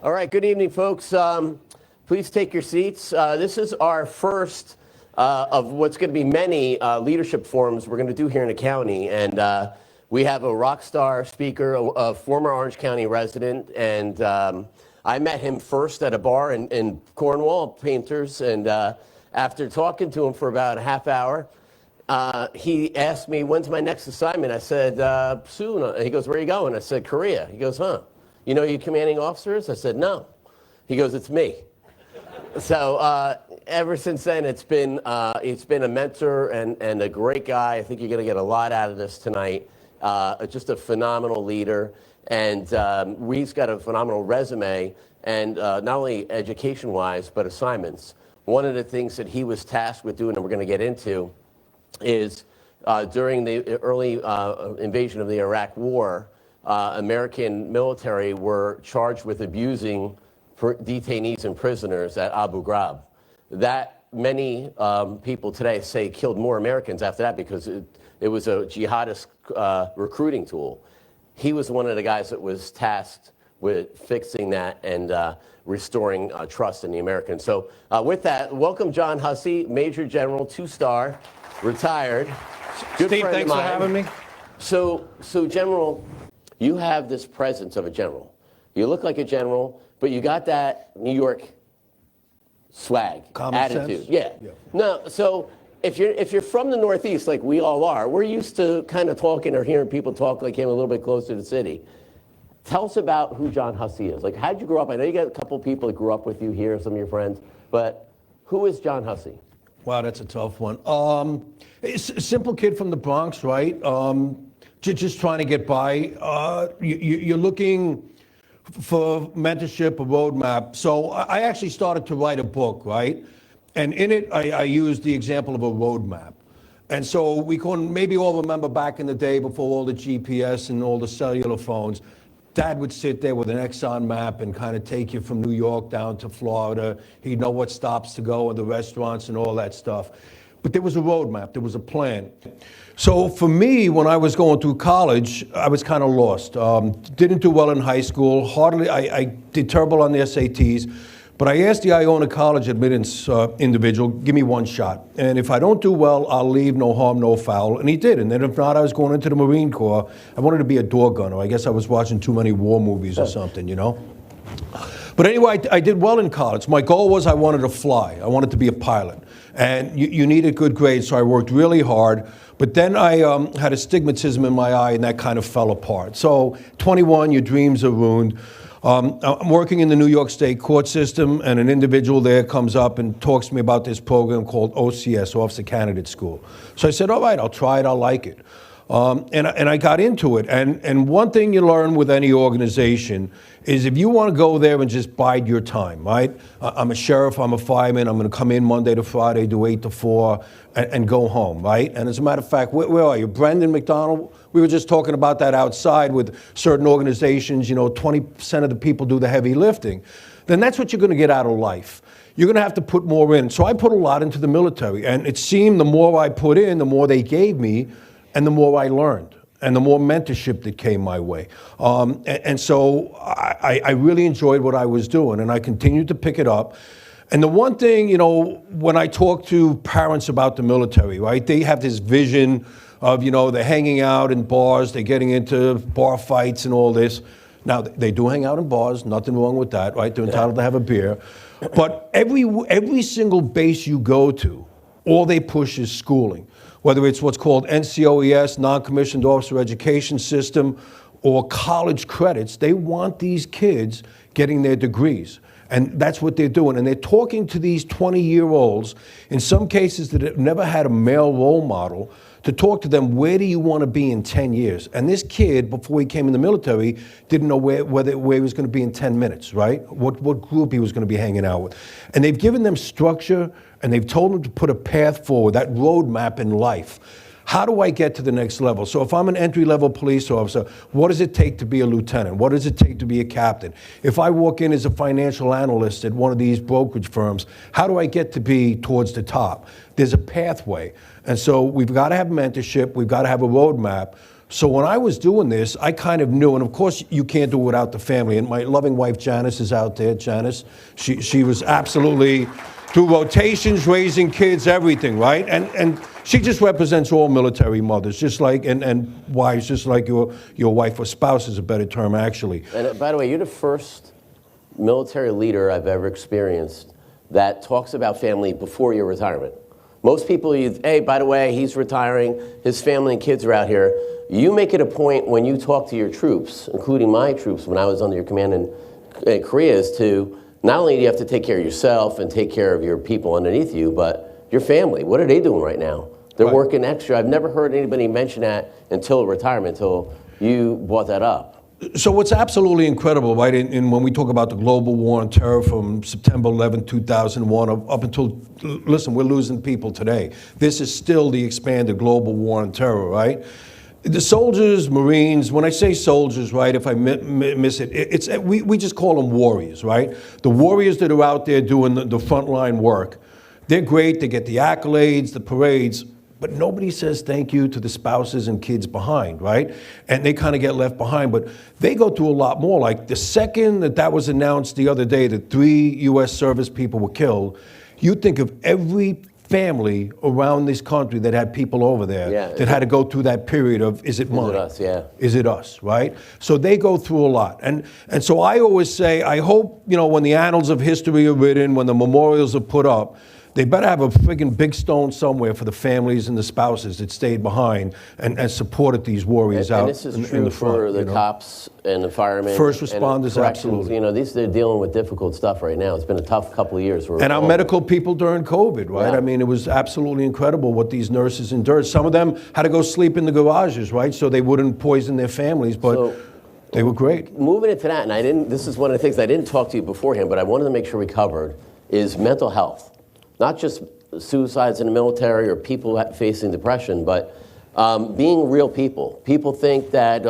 All right, good evening, folks. Please take your seats. This is our first of what's going to be many leadership forums we're going to do here in the county. And we have a rock star speaker, a former Orange County resident. And I met him first at a bar in Cornwall, Painters. And after talking to him for about a half hour, he asked me, when's my next assignment? I said, soon. He goes, where are you going? I said, Korea. He goes, huh? You know your commanding officers? I said, no. He goes, it's me. So ever since then, it's been a mentor and a great guy. I think you're going to get a lot out of this tonight. Just a phenomenal leader. And he's got a phenomenal resume, and not only education-wise, but assignments. One of the things that he was tasked with doing, and we're going to get into, is during the early invasion of the Iraq War, American military were charged with abusing detainees and prisoners at Abu Ghraib. That many people today say killed more Americans after that because it was a jihadist recruiting tool. He was one of the guys that was tasked with fixing that and restoring trust in the Americans. So with that, welcome John Hussey, Major General, 2-star, retired. Good Steve, friend thanks of for mine. having me. So General, you have this presence of a general. You look like a general, but you got that New York swag, Common attitude. sense? Yeah. No, so if you're from the Northeast, like we all are, we're used to kind of talking or hearing people talk like him a little bit closer to the city. Tell us about who John Hussey is. Like, how'd you grow up? I know you got a couple people that grew up with you here, some of your friends, but who is John Hussey? Wow, that's a tough one. It's a simple kid from the Bronx, right? Just trying to get by. You're looking for mentorship, a roadmap. So I actually started to write a book, right? And in it, I used the example of a roadmap. And so we can maybe all remember back in the day before all the GPS and all the cellular phones, Dad would sit there with an Exxon map and kind of take you from New York down to Florida. He'd know what stops to go and the restaurants and all that stuff. But there was a roadmap, there was a plan. So for me, when I was going through college, I was kind of lost. Didn't do well in high school. I did terrible on the SATs. But I asked the Iona College admittance individual, give me one shot. And if I don't do well, I'll leave, no harm, no foul. And he did. And then if not, I was going into the Marine Corps. I wanted to be a door gunner. I guess I was watching too many war movies or something, you know? But anyway, I did well in college. My goal was I wanted to fly. I wanted to be a pilot. And you needed good grades, so I worked really hard. But then I had astigmatism in my eye, and that kind of fell apart. So 21, your dreams are ruined. I'm working in the New York State court system, and an individual there comes up and talks to me about this program called OCS, Officer Candidate School. So I said, all right, I'll try it, I'll like it. And I got into it. And one thing you learn with any organization is if you want to go there and just bide your time, right? I'm a sheriff, I'm a fireman, I'm going to come in Monday to Friday, do 8 to 4, and go home, right? And as a matter of fact, where are you? Brendan McDonald? We were just talking about that outside with certain organizations, 20% of the people do the heavy lifting. Then that's what you're going to get out of life. You're going to have to put more in. So I put a lot into the military, and it seemed the more I put in, the more they gave me, and the more I learned, and the more mentorship that came my way. And so I really enjoyed what I was doing, and I continued to pick it up. And the one thing, when I talk to parents about the military, right, they have this vision of, they're hanging out in bars, they're getting into bar fights and all this. Now, they do hang out in bars, nothing wrong with that, right? They're entitled to have a beer. But every single base you go to, all they push is schooling. Whether it's what's called NCOES, Non-Commissioned Officer Education System, or college credits, they want these kids getting their degrees. And that's what they're doing. And they're talking to these 20-year-olds, in some cases that have never had a male role model, to talk to them, where do you want to be in 10 years? And this kid, before he came in the military, didn't know where he was going to be in 10 minutes, right? What group he was going to be hanging out with. And they've given them structure, and they've told them to put a path forward, that roadmap in life. How do I get to the next level? So if I'm an entry-level police officer, what does it take to be a lieutenant? What does it take to be a captain? If I walk in as a financial analyst at one of these brokerage firms, how do I get to be towards the top? There's a pathway. And so we've got to have mentorship. We've got to have a roadmap So when I was doing this, I kind of knew, and of course you can't do it without the family. And my loving wife Janice is out there. Janice, she was absolutely through rotations, raising kids, everything, right? And she just represents all military mothers, just like and wives, just like your wife or spouse is a better term actually. And by the way, you're the first military leader I've ever experienced that talks about family before your retirement. Most people, hey, by the way, he's retiring, his family and kids are out here. You make it a point when you talk to your troops, including my troops when I was under your command in Korea, is to not only do you have to take care of yourself and take care of your people underneath you, but your family. What are they doing right now? They're working extra. I've never heard anybody mention that until retirement, until you brought that up. So what's absolutely incredible, right, in when we talk about the global war on terror from September 11, 2001, up until, listen, we're losing people today. This is still the expanded global war on terror, right? The soldiers, Marines, when I say soldiers, right, if I miss it, we just call them warriors, right? The warriors that are out there doing the frontline work, they're great, they get the accolades, the parades, but nobody says thank you to the spouses and kids behind, right? And they kind of get left behind, but they go through a lot more. Like the second that was announced the other day that 3 U.S. service people were killed, you think of every family around this country that had people over there that had to go through that period of, is it mine? Is it us, yeah. Is it us, right? So they go through a lot. And so I always say, I hope, when the annals of history are written, when the memorials are put up, they better have a friggin' big stone somewhere for the families and the spouses that stayed behind and supported these warriors out in the front. And this is true for the cops and the firemen. First responders, absolutely. They're dealing with difficult stuff right now. It's been a tough couple of years. And our medical people during COVID, right? Yeah. I mean, it was absolutely incredible what these nurses endured. Some of them had to go sleep in the garages, right? So they wouldn't poison their families, but they were great. Moving into that, and this is one of the things I didn't talk to you beforehand, but I wanted to make sure we covered, is mental health. Not just suicides in the military or people facing depression, but being real people. People think that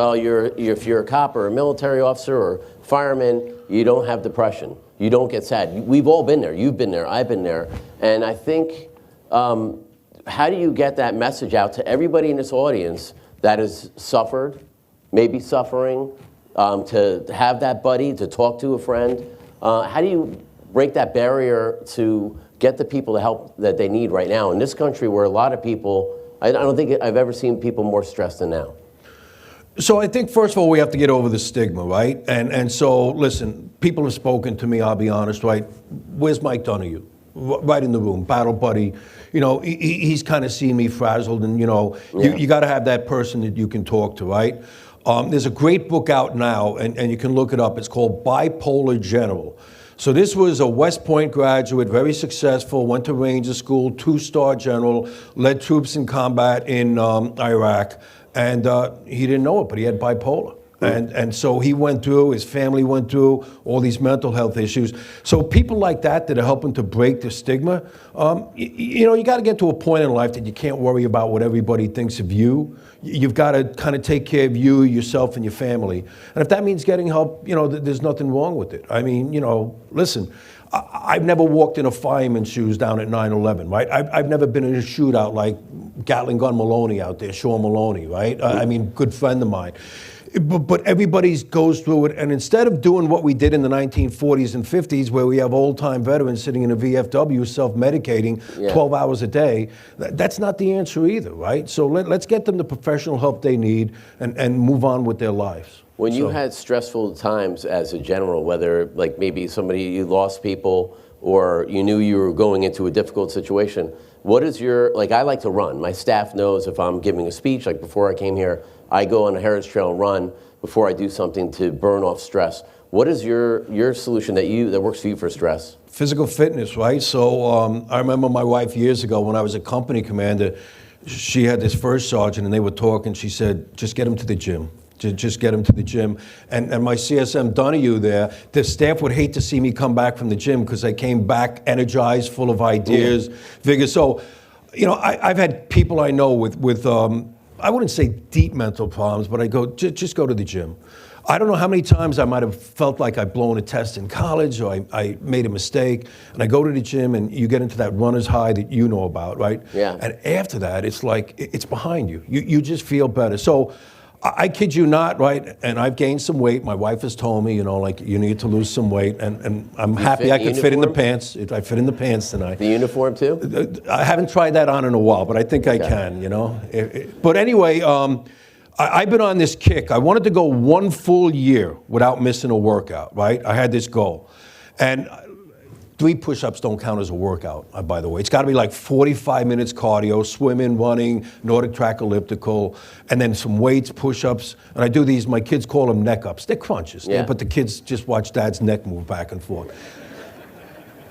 if you're a cop or a military officer or fireman, you don't have depression. You don't get sad. We've all been there. You've been there. I've been there. And I think, how do you get that message out to everybody in this audience that has suffered, maybe suffering, to have that buddy, to talk to a friend? How do you break that barrier to get the people the help that they need right now in this country where a lot of people, I don't think I've ever seen people more stressed than now? So I think, first of all, we have to get over the stigma, right? And so, listen, people have spoken to me, I'll be honest, right? Where's Mike Donahue? Right in the room, battle buddy. He's kind of seen me frazzled, and, you got to have that person that you can talk to, right? There's a great book out now, and you can look it up. It's called Bipolar General. So this was a West Point graduate, very successful, went to Ranger School, 2-star general, led troops in combat in Iraq, and he didn't know it, but he had bipolar. And so he went through, his family went through all these mental health issues. So people like that are helping to break the stigma. You got to get to a point in life that you can't worry about what everybody thinks of you. You've got to kind of take care of you, yourself, and your family. And if that means getting help, there's nothing wrong with it. I mean, listen, I've never walked in a fireman's shoes down at 9/11, right? I've never been in a shootout like Gatling Gun Maloney out there, Sean Maloney, right? I mean, good friend of mine. But everybody goes through it, and instead of doing what we did in the 1940s and 50s, where we have old-time veterans sitting in a VFW self-medicating 12 hours a day, that's not the answer either, right? So let's get them the professional help they need and move on with their lives. When you had stressful times as a general, whether like maybe you lost people or you knew you were going into a difficult situation, what is I like to run. My staff knows if I'm giving a speech, like before I came here, I go on a Heritage Trail and run before I do something to burn off stress. What is your solution that works for you for stress? Physical fitness, right? So I remember my wife years ago when I was a company commander, she had this first sergeant and they were talking. She said, just get him to the gym. Just get him to the gym. And my CSM Donahue there, the staff would hate to see me come back from the gym because I came back energized, full of ideas, vigor. So, I've had people I know with I wouldn't say deep mental problems, but I go, just go to the gym. I don't know how many times I might have felt like I'd blown a test in college or I made a mistake, and I go to the gym and you get into that runner's high that you know about, right? Yeah. And after that, it's like, it's behind you. You just feel better. So I kid you not, right? And I've gained some weight. My wife has told me, like you need to lose some weight, and I'm happy I could fit in the pants. I fit in the pants tonight. The uniform too? I haven't tried that on in a while, but I think I can, But anyway, I've been on this kick. I wanted to go 1 full year without missing a workout, right? I had this goal. And 3 push-ups don't count as a workout, by the way. It's got to be like 45 minutes cardio, swimming, running, Nordic track elliptical, and then some weights, push-ups. And I do these, my kids call them neck-ups. They're crunches, but the kids just watch dad's neck move back and forth.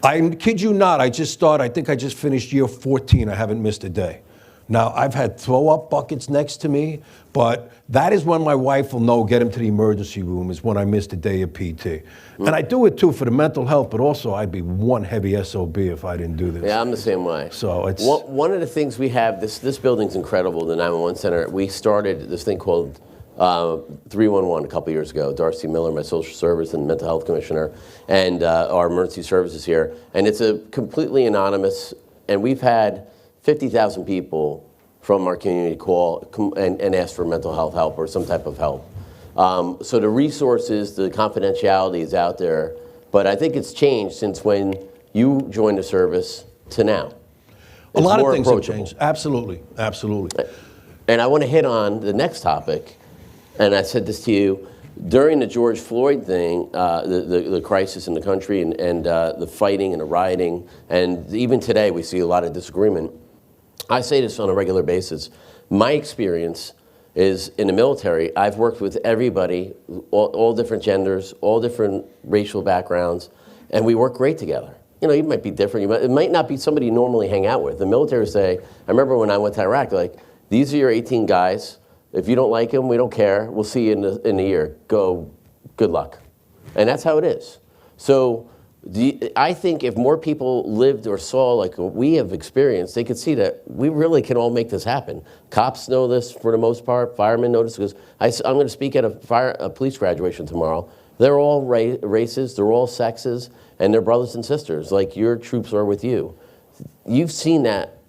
I kid you not, I think I just finished year 14. I haven't missed a day. Now, I've had throw-up buckets next to me, but that is when my wife will know, get him to the emergency room, is when I missed a day of PT. And I do it, too, for the mental health, but also I'd be one heavy SOB if I didn't do this. Yeah, I'm the same way. So it's... One of the things we have, this building's incredible, the 911 Center. We started this thing called 311 a couple years ago. Darcy Miller, my social service and mental health commissioner, and our emergency services here. And it's a completely anonymous, and we've had 50,000 people from our community call and ask for mental health help or some type of help. So the resources, the confidentiality is out there, but I think it's changed since when you joined the service to now. A lot of things have changed. Absolutely, absolutely. And I want to hit on the next topic, and I said this to you, during the George Floyd thing, the crisis in the country and the fighting and the rioting, and even today we see a lot of disagreement. I say this on a regular basis. My experience is in the military, I've worked with everybody, all different genders, all different racial backgrounds, and we work great together. You might be different. It might not be somebody you normally hang out with. The military say, I remember when I went to Iraq, like, these are your 18 guys. If you don't like them, we don't care. We'll see you in a year. Go, good luck. And that's how it is. So I think if more people lived or saw like what we have experienced, they could see that we really can all make this happen. Cops know this for the most part. Firemen know this because I'm going to speak at a police graduation tomorrow. They're all races, they're all sexes, and they're brothers and sisters, like your troops are with you. You've seen that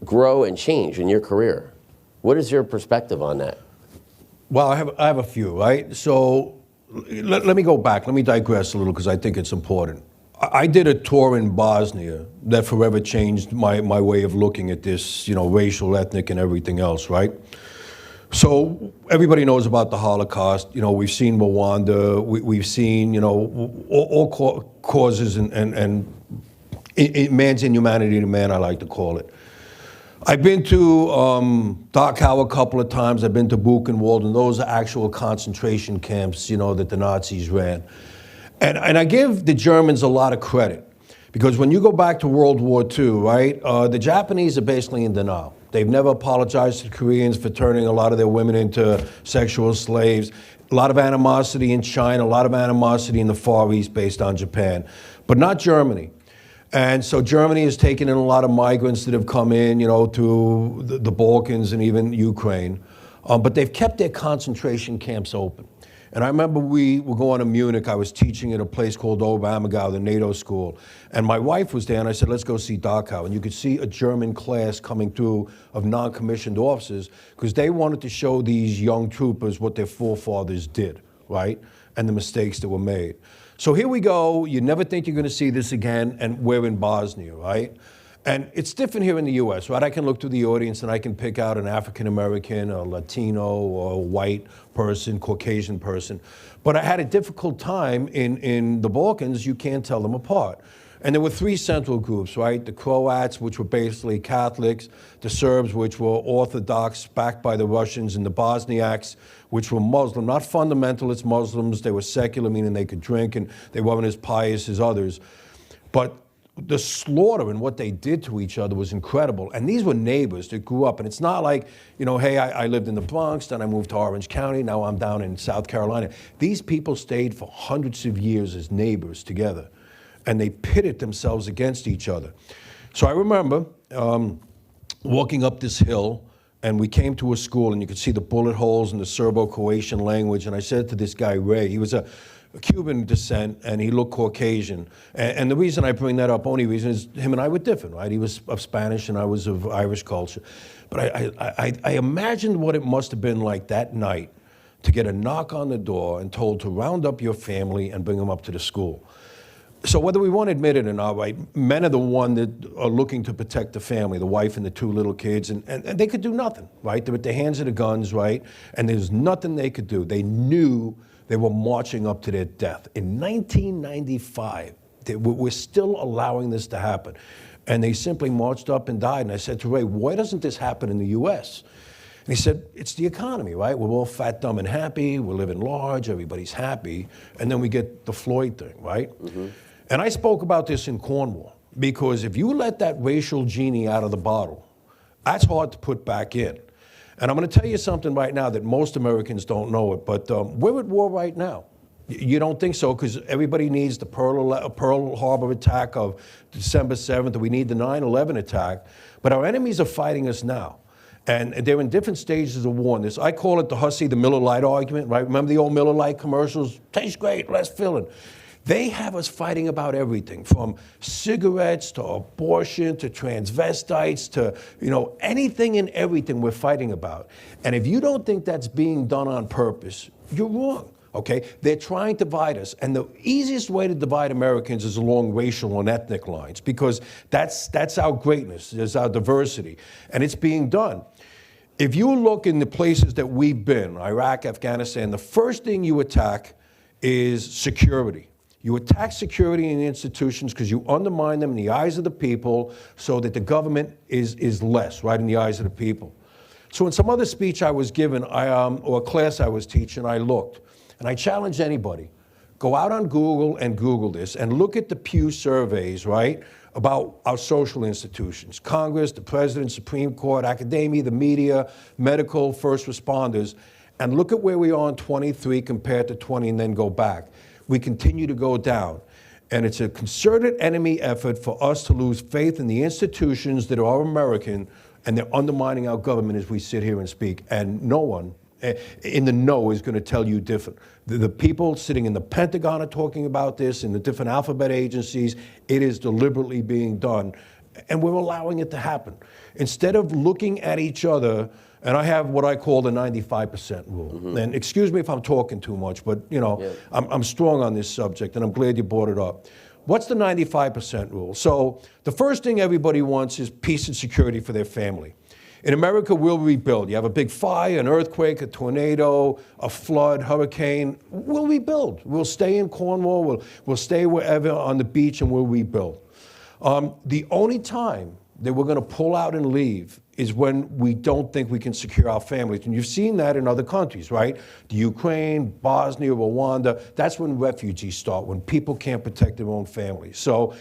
grow and change in your career. What is your perspective on that? Well, I have a few, right? So let me go back. Let me digress a little because I think it's important. I did a tour in Bosnia that forever changed my way of looking at this, racial, ethnic, and everything else, right? So everybody knows about the Holocaust. We've seen Rwanda. We've seen, all causes and man's inhumanity to man, I like to call it. I've been to Dachau a couple of times. I've been to Buchenwald, and those are actual concentration camps, that the Nazis ran. And I give the Germans a lot of credit, because when you go back to World War II, right, the Japanese are basically in denial. They've never apologized to the Koreans for turning a lot of their women into sexual slaves. A lot of animosity in China, a lot of animosity in the Far East based on Japan, but not Germany. And so Germany has taken in a lot of migrants that have come in, to the Balkans and even Ukraine. But they've kept their concentration camps open. And I remember we were going to Munich. I was teaching at a place called Oberammergau, the NATO school. And my wife was there, and I said, let's go see Dachau. And you could see a German class coming through of non-commissioned officers because they wanted to show these young troopers what their forefathers did, right? And the mistakes that were made. So here we go. You never think you're going to see this again, and we're in Bosnia, right? And it's different here in the U.S., right? I can look through the audience and I can pick out an African-American, a Latino, or a white person, Caucasian person. But I had a difficult time in the Balkans. You can't tell them apart. And there were 3 central groups, right? The Croats, which were basically Catholics, the Serbs, which were Orthodox, backed by the Russians, and the Bosniaks, which were Muslim, not fundamentalist Muslims. They were secular, meaning they could drink, and they weren't as pious as others. But the slaughter and what they did to each other was incredible. And these were neighbors that grew up. And it's not like, hey, I lived in the Bronx, then I moved to Orange County, now I'm down in South Carolina. These people stayed for hundreds of years as neighbors together. And they pitted themselves against each other. So I remember walking up this hill, and we came to a school, and you could see the bullet holes in the Serbo-Croatian language. And I said to this guy, Ray, he was a Cuban descent, and he looked Caucasian. And the reason I bring that up, only reason, is him and I were different, right? He was of Spanish, and I was of Irish culture. But I imagined what it must have been like that night to get a knock on the door and told to round up your family and bring them up to the school. So whether we want to admit it or not, right, men are the one that are looking to protect the family, the wife and the two little kids, and they could do nothing, right? They're at the hands of the guns, right? And there's nothing they could do. They knew they were marching up to their death. In 1995, we're still allowing this to happen. And they simply marched up and died. And I said to Ray, why doesn't this happen in the US? And he said, it's the economy, right? We're all fat, dumb, and happy. We're living large. Everybody's happy. And then we get the Floyd thing, right? Mm-hmm. And I spoke about this in Cornwall, because if you let that racial genie out of the bottle, that's hard to put back in. And I'm going to tell you something right now that most Americans don't know it, but we're at war right now. You don't think so, because everybody needs the Pearl Harbor attack of December 7th, or we need the 9/11 attack, but our enemies are fighting us now. And they're in different stages of war in this. I call it the Hussey, the Miller Lite argument, right? Remember the old Miller Lite commercials? Tastes great, less filling. They have us fighting about everything, from cigarettes to abortion to transvestites to, anything and everything we're fighting about. And if you don't think that's being done on purpose, you're wrong, okay? They're trying to divide us. And the easiest way to divide Americans is along racial and ethnic lines, because that's our greatness, there's our diversity, and it's being done. If you look in the places that we've been, Iraq, Afghanistan, the first thing you attack is security. You attack security in the institutions because you undermine them in the eyes of the people, so that the government is less, right, in the eyes of the people. So in some other speech I was given, or a class I was teaching, I looked, and I challenge anybody, go out on Google and Google this, and look at the Pew surveys, right, about our social institutions, Congress, the President, Supreme Court, academia, the media, medical, first responders, and look at where we are in 23 compared to 20, and then go back. We continue to go down. And it's a concerted enemy effort for us to lose faith in the institutions that are American, and they're undermining our government as we sit here and speak. And no one in the know is going to tell you different. The people sitting in the Pentagon are talking about this, in the different alphabet agencies. It is deliberately being done, and we're allowing it to happen. Instead of looking at each other, and I have what I call the 95% rule. Mm-hmm. And excuse me if I'm talking too much, but I'm strong on this subject, and I'm glad you brought it up. What's the 95% rule? So the first thing everybody wants is peace and security for their family. In America, we'll rebuild. You have a big fire, an earthquake, a tornado, a flood, hurricane. We'll rebuild. We'll stay in Cornwall. We'll stay wherever on the beach, and we'll rebuild. The only time that we're going to pull out and leave is when we don't think we can secure our families. And you've seen that in other countries, right? The Ukraine, Bosnia, Rwanda, that's when refugees start, when people can't protect their own families. So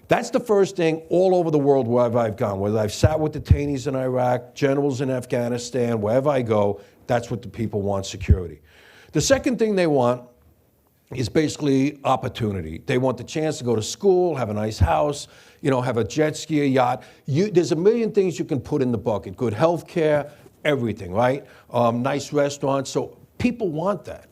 that's the first thing all over the world wherever I've gone, whether I've sat with detainees in Iraq, generals in Afghanistan, wherever I go, that's what the people want, security. The second thing they want is basically opportunity. They want the chance to go to school, have a nice house, have a jet ski, a yacht. There's a million things you can put in the bucket. Good health care, everything, right? Nice restaurants. So people want that.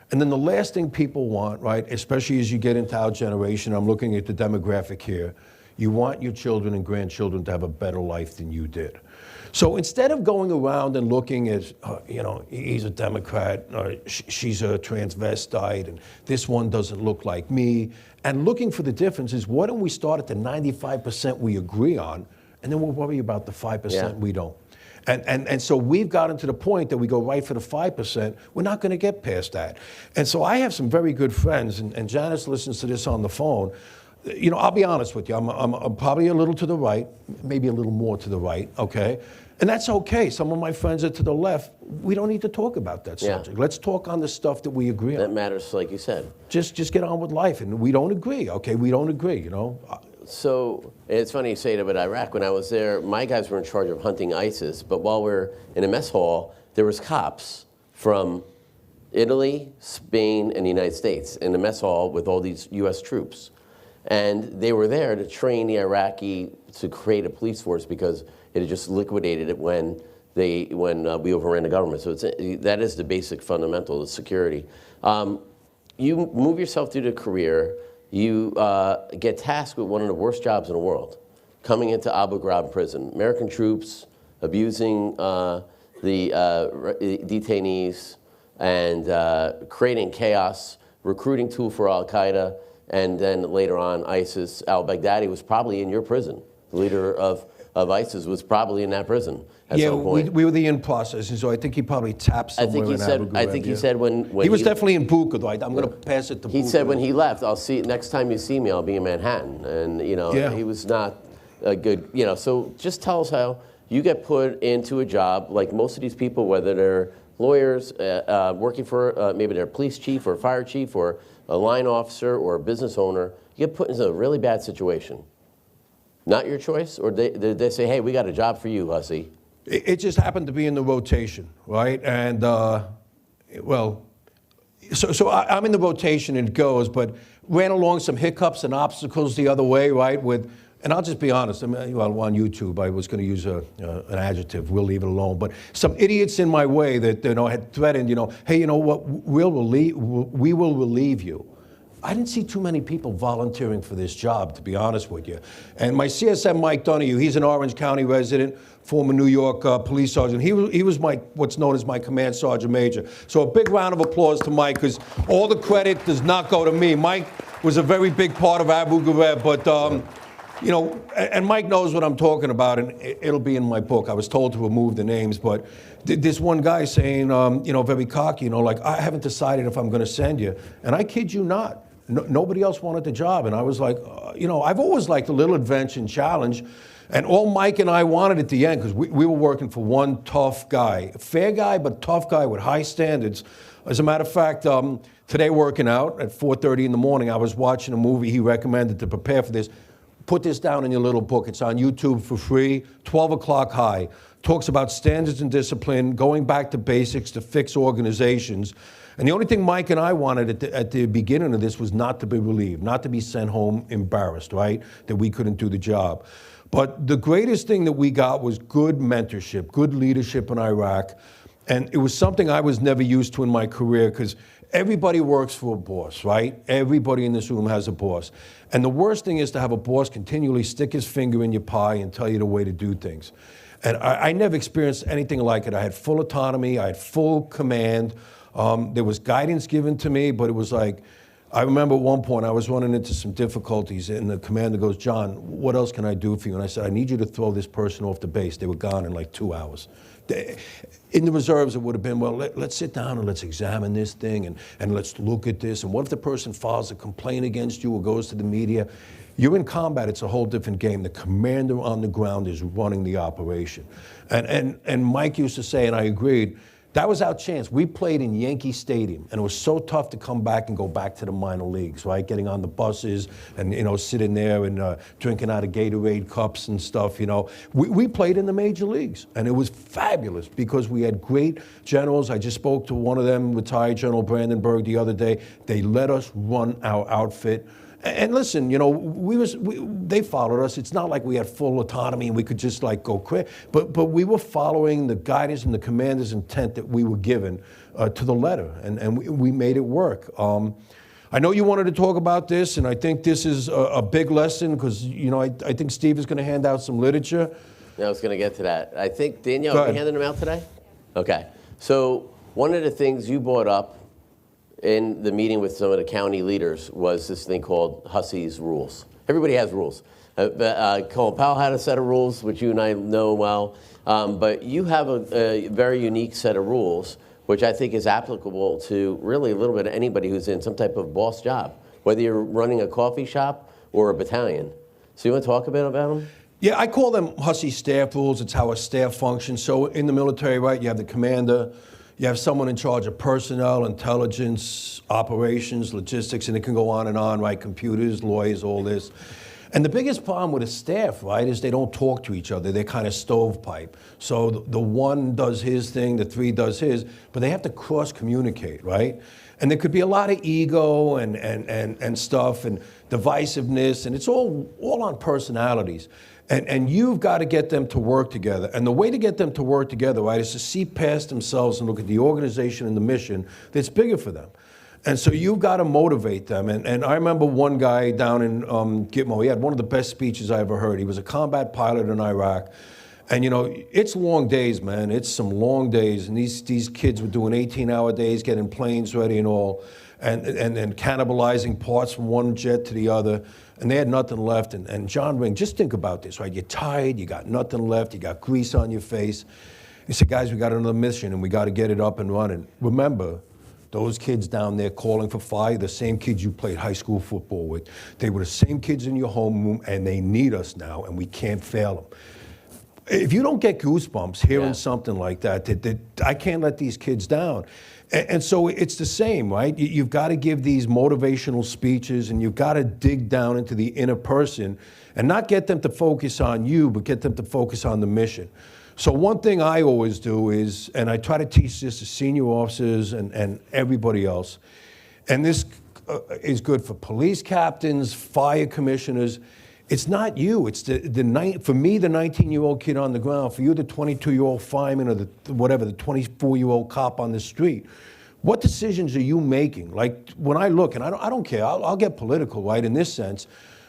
And then the last thing people want, right, especially as you get into our generation, I'm looking at the demographic here, you want your children and grandchildren to have a better life than you did. So instead of going around and looking at, he's a Democrat, or she's a transvestite, and this one doesn't look like me, and looking for the differences, why don't we start at the 95% we agree on, and then we'll worry about the 5% we don't. And so we've gotten to the point that we go right for the 5%. We're not going to get past that. And so I have some very good friends, and Janice listens to this on the phone. I'll be honest with you. I'm probably a little to the right, maybe a little more to the right, okay? And that's okay. Some of my friends are to the left. We don't need to talk about that subject. Let's talk on the stuff that we agree on. That matters, like you said. Just get on with life. And we don't agree, okay? We don't agree, So it's funny you say that about Iraq. When I was there, my guys were in charge of hunting ISIS. But while we're in a mess hall, there was cops from Italy, Spain, and the United States in the mess hall with all these U.S. troops. And they were there to train the Iraqi to create a police force because it had just liquidated it when we overran the government. So that is the basic fundamental, the security. You move yourself through the career. You get tasked with one of the worst jobs in the world, coming into Abu Ghraib prison. American troops abusing the detainees, and creating chaos, recruiting tool for Al-Qaeda, and then later on ISIS. Al-Baghdadi was probably in your prison. The leader of ISIS was probably in that prison at some point. We were the in process, and so I think he probably tapped somewhere in Abu Ghraib. I think he said when he was definitely in Buka, though. I'm going to pass it to Buka. He said when he left, I'll see, next time you see me, I'll be in Manhattan. And, he was not a good, so just tell us how you get put into a job like most of these people, whether they're lawyers, working for, maybe they're a police chief or a fire chief or a line officer or a business owner, you get put into a really bad situation. Not your choice? Or did they say, hey, we got a job for you, Hussey? It just happened to be in the rotation, right? And, so I'm in the rotation and it goes, but ran along some hiccups and obstacles the other way, right? And I'll just be honest, on YouTube, I was going to use an adjective, we'll leave it alone, but some idiots in my way that, had threatened, hey, you know what, we will relieve you. I didn't see too many people volunteering for this job, to be honest with you. And my CSM, Mike Donahue, he's an Orange County resident, former New York police sergeant. He was what's known as my command sergeant major. So a big round of applause to Mike, because all the credit does not go to me. Mike was a very big part of Abu Ghraib, but and Mike knows what I'm talking about, and it'll be in my book. I was told to remove the names, but this one guy saying, very cocky, like, I haven't decided if I'm going to send you. And I kid you not. Nobody else wanted the job. And I was like, I've always liked a little adventure and challenge. And all Mike and I wanted at the end, because we were working for one tough guy, fair guy, but tough guy with high standards. As a matter of fact, today working out at 4:30 in the morning, I was watching a movie he recommended to prepare for this. Put this down in your little book. It's on YouTube for free, 12 o'clock high. Talks about standards and discipline, going back to basics to fix organizations. And the only thing Mike and I wanted at the beginning of this was not to be relieved, not to be sent home embarrassed, right? That we couldn't do the job. But the greatest thing that we got was good mentorship, good leadership in Iraq. And it was something I was never used to in my career, because everybody works for a boss, right? Everybody in this room has a boss. And the worst thing is to have a boss continually stick his finger in your pie and tell you the way to do things. And I never experienced anything like it. I had full autonomy, I had full command. There was guidance given to me, but it was like, I remember at one point I was running into some difficulties, and the commander goes, John, what else can I do for you? And I said, I need you to throw this person off the base. They were gone in like 2 hours. In the reserves, it would have been, well, let's sit down and let's examine this thing, and let's look at this. And what if the person files a complaint against you or goes to the media? You're in combat, it's a whole different game. The commander on the ground is running the operation. And Mike used to say, and I agreed, that was our chance. We played in Yankee Stadium, and it was so tough to come back and go back to the minor leagues, right? Getting on the buses and, sitting there and drinking out of Gatorade cups and stuff, We played in the major leagues, and it was fabulous because we had great generals. I just spoke to one of them, retired General Brandenburg, the other day. They let us run our outfit. And listen, they followed us. It's not like we had full autonomy and we could just go quick. But we were following the guidance and the commander's intent that we were given to the letter, and we made it work. I know you wanted to talk about this, and I think this is a big lesson because I think Steve is going to hand out some literature. Yeah, I was going to get to that. I think Danielle, are you handing them out today? Okay. So one of the things you brought up in the meeting with some of the county leaders was this thing called Hussey's rules. Everybody has rules. Colin Powell had a set of rules, which you and I know well, but you have a very unique set of rules, which I think is applicable to really a little bit of anybody who's in some type of boss job, whether you're running a coffee shop or a battalion. So you want to talk a bit about them? Yeah, I call them Hussey staff rules. It's how a staff functions. So in the military, right, you have the commander, you have someone in charge of personnel, intelligence, operations, logistics, and it can go on and on, right? Computers, lawyers, all this. And the biggest problem with a staff, right, is they don't talk to each other. They're kind of stovepipe. So the one does his thing, the three does his, but they have to cross-communicate, right? And there could be a lot of ego and stuff and divisiveness, and it's all on personalities. And you've got to get them to work together. And the way to get them to work together, right, is to see past themselves and look at the organization and the mission that's bigger for them. And so you've got to motivate them. And I remember one guy down in Gitmo, he had one of the best speeches I ever heard. He was a combat pilot in Iraq. And it's long days, man. It's some long days, and these kids were doing 18-hour days, getting planes ready and all, and cannibalizing parts from one jet to the other, and they had nothing left. And John Ring, just think about this, right? You're tired, you got nothing left, you got grease on your face. He said, guys, we got another mission, and we got to get it up and running. Remember, those kids down there calling for fire, the same kids you played high school football with, they were the same kids in your homeroom, and they need us now, and we can't fail them. If you don't get goosebumps hearing something like that, I can't let these kids down. And so it's the same, right? You've got to give these motivational speeches, and you've got to dig down into the inner person and not get them to focus on you, but get them to focus on the mission. So one thing I always do is, and I try to teach this to senior officers and everybody else, and this is good for police captains, fire commissioners. It's not you. It's for me, the 19-year-old kid on the ground. For you, the 22-year-old fireman, or the 24-year-old cop on the street. What decisions are you making? Like when I look, and I don't care. I'll get political, right? In this sense,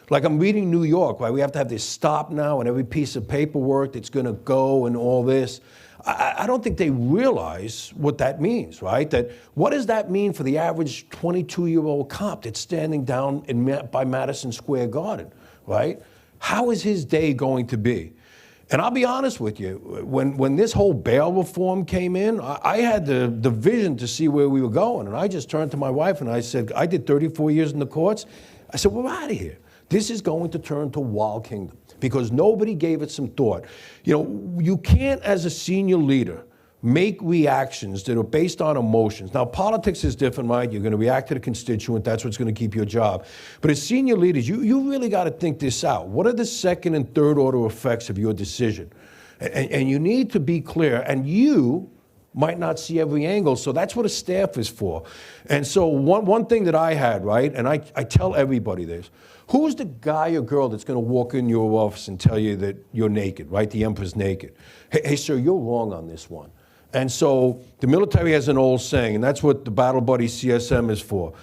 like I'm reading New York, right? We have to have this stop now, and every piece of paperwork that's going to go, and all this. I don't think they realize what that means, right? What does that mean for the average 22-year-old cop that's standing down by Madison Square Garden? Right? How is his day going to be? And I'll be honest with you, when this whole bail reform came in, I had the vision to see where we were going. And I just turned to my wife and I said, I did 34 years in the courts. I said, we're out of here. This is going to turn to Wild Kingdom because nobody gave it some thought. You can't, as a senior leader, make reactions that are based on emotions. Now, politics is different, right? You're going to react to the constituent. That's what's going to keep your job. But as senior leaders, you really got to think this out. What are the second and third order effects of your decision? And you need to be clear. And you might not see every angle, so that's what a staff is for. And so one thing that I had, right, and I tell everybody this, who's the guy or girl that's going to walk in your office and tell you that you're naked, right? The emperor's naked. Hey, sir, you're wrong on this one. And so the military has an old saying, and that's what the Battle Buddy CSM is for.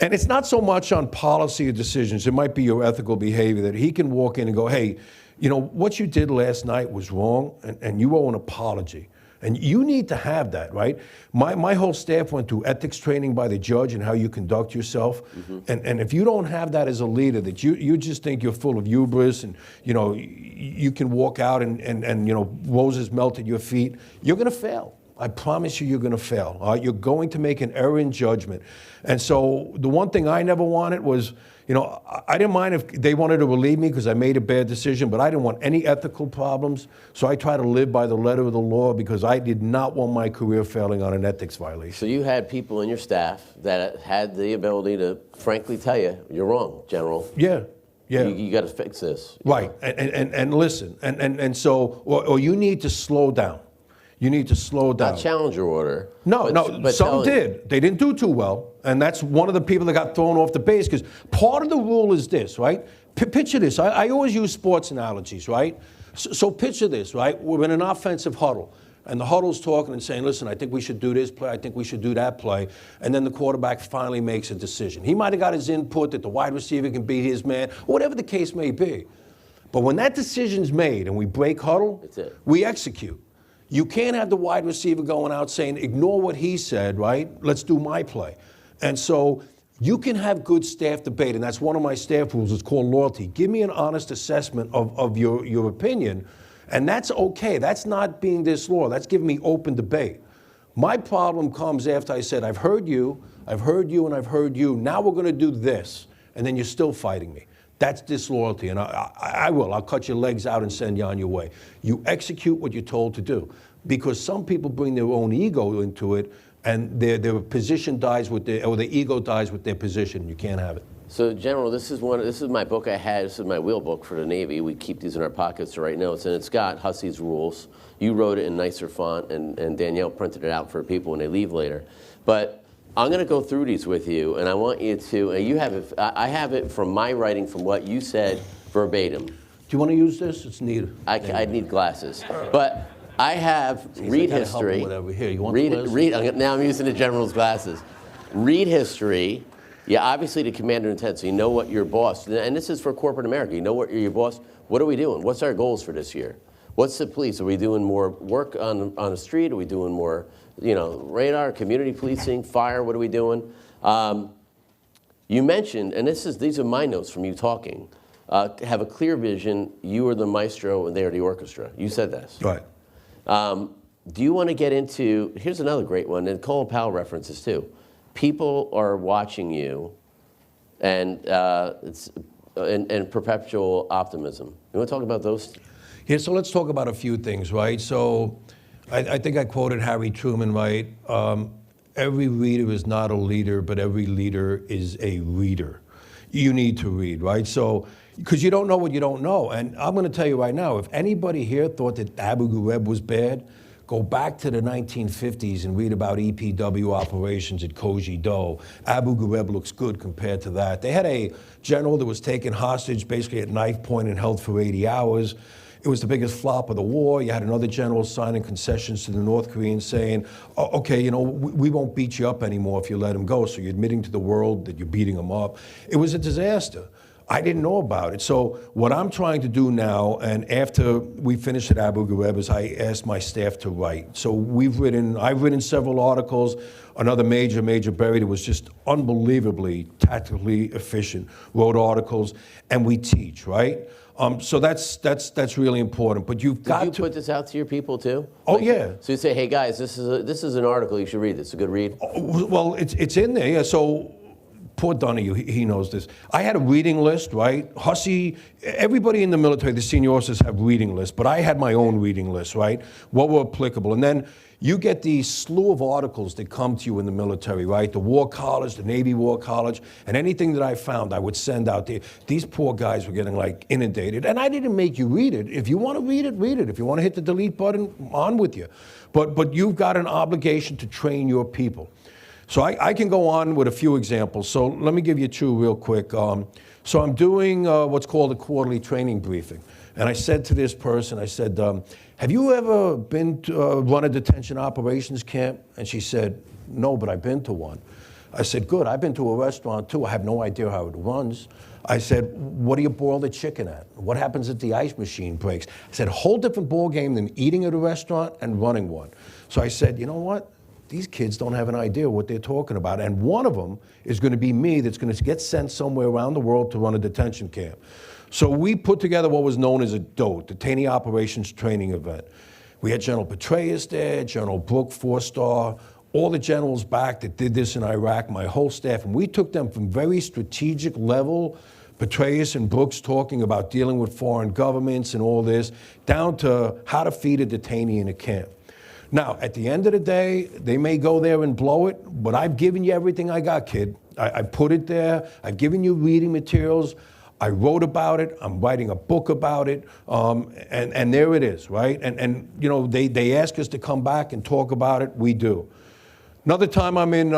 And it's not so much on policy or decisions. It might be your ethical behavior that he can walk in and go, hey, what you did last night was wrong, and you owe an apology. And you need to have that, right? My whole staff went through ethics training by the judge and how you conduct yourself. Mm-hmm. And if you don't have that as a leader, that you just think you're full of hubris and, you can walk out and roses melt at your feet, you're going to fail. I promise you're going to fail. All right? You're going to make an error in judgment. And so the one thing I never wanted was, I didn't mind if they wanted to relieve me because I made a bad decision, but I didn't want any ethical problems. So I try to live by the letter of the law because I did not want my career failing on an ethics violation. So you had people in your staff that had the ability to frankly tell you, you're wrong, General. Yeah. Yeah. You got to fix this. Right. And listen. And so, or you need to slow down. You need to slow down. Not challenge your order. No, but some did. They didn't do too well. And that's one of the people that got thrown off the base because part of the rule is this, right? Picture this. I always use sports analogies, right? So picture this, right? We're in an offensive huddle. And the huddle's talking and saying, listen, I think we should do this play. I think we should do that play. And then the quarterback finally makes a decision. He might have got his input that the wide receiver can beat his man, whatever the case may be. But when that decision's made and we break huddle, that's it. We execute. You can't have the wide receiver going out saying, ignore what he said, right? Let's do my play. And so you can have good staff debate, and that's one of my staff rules. It's called loyalty. Give me an honest assessment of your opinion, and that's okay. That's not being disloyal. That's giving me open debate. My problem comes after I said, I've heard you, and I've heard you. Now we're going to do this, and then you're still fighting me. That's disloyalty, and I'll cut your legs out and send you on your way. You execute what you're told to do, because some people bring their own ego into it, and their position dies with or their ego dies with their position. You can't have it. So, General, this is my book I had. This is my wheel book for the Navy. We keep these in our pockets to write notes, and it's got Hussey's rules. You wrote it in nicer font, and Danielle printed it out for people when they leave later. But I'm going to go through these with you, and I want you to, you have it, I have it from my writing from what you said verbatim. Do you want to use this? It's needed. I need glasses. But I have read history. Here, you want read. Now I'm using the General's glasses. Read history. Yeah, obviously the commander-in-chief, so you know what your boss, and this is for corporate America, you know what your boss, what are we doing? What's our goals for this year? What's the police? Are we doing more work on the street? Are we doing more, radar, community policing, fire? What are we doing? You mentioned, and these are my notes from you talking, have a clear vision. You are the maestro and they are the orchestra. You said this. Right. Do you want to get into, here's another great one, and Colin Powell references too. People are watching you, and it's and perpetual optimism. You want to talk about those? Yeah, so let's talk about a few things, right? So I think I quoted Harry Truman, right? Every reader is not a leader, but every leader is a reader. You need to read, right? So, because you don't know what you don't know. And I'm going to tell you right now, if anybody here thought that Abu Ghraib was bad, go back to the 1950s and read about EPW operations at Kogido. Abu Ghraib looks good compared to that. They had a general that was taken hostage basically at knife point and held for 80 hours. It was the biggest flop of the war. You had another general signing concessions to the North Koreans saying, oh, okay, we won't beat you up anymore if you let him go. So you're admitting to the world that you're beating him up. It was a disaster. I didn't know about it. So what I'm trying to do now, and after we finished at Abu Ghraib, is I asked my staff to write. So I've written several articles. Another major Berry that was just unbelievably tactically efficient, wrote articles, and we teach, right? So that's really important. But you've got to. Did you put this out to your people too? Oh, yeah. So you say, hey guys, this is an article, you should read this. It's a good read. Well, it's in there, yeah. So poor Donahue, he knows this. I had a reading list, right? Hussey, everybody in the military, the senior officers have reading lists, but I had my own reading list, right? What were applicable. And then you get these slew of articles that come to you in the military, right? The War College, the Navy War College, and anything that I found, I would send out there. These poor guys were getting like inundated, and I didn't make you read it. If you want to read it, read it. If you want to hit the delete button, on with you. But you've got an obligation to train your people. So I can go on with a few examples. So let me give you two real quick. So I'm doing what's called a quarterly training briefing. And I said to this person, I said, have you ever been to run a detention operations camp? And she said, no, but I've been to one. I said, good, I've been to a restaurant too. I have no idea how it runs. I said, what do you boil the chicken at? What happens if the ice machine breaks? I said, whole different ball game than eating at a restaurant and running one. So I said, you know what? These kids don't have an idea what they're talking about. And one of them is going to be me that's going to get sent somewhere around the world to run a detention camp. So we put together what was known as a DOT, Detainee Operations Training Event. We had General Petraeus there, General Brooke, 4-star, all the generals back that did this in Iraq, my whole staff. And we took them from very strategic level, Petraeus and Brooks talking about dealing with foreign governments and all this, down to how to feed a detainee in a camp. Now, at the end of the day, they may go there and blow it, but I've given you everything I got, kid. I put it there. I've given you reading materials. I wrote about it. I'm writing a book about it. And there it is, right? And they ask us to come back and talk about it. We do. Another time I'm in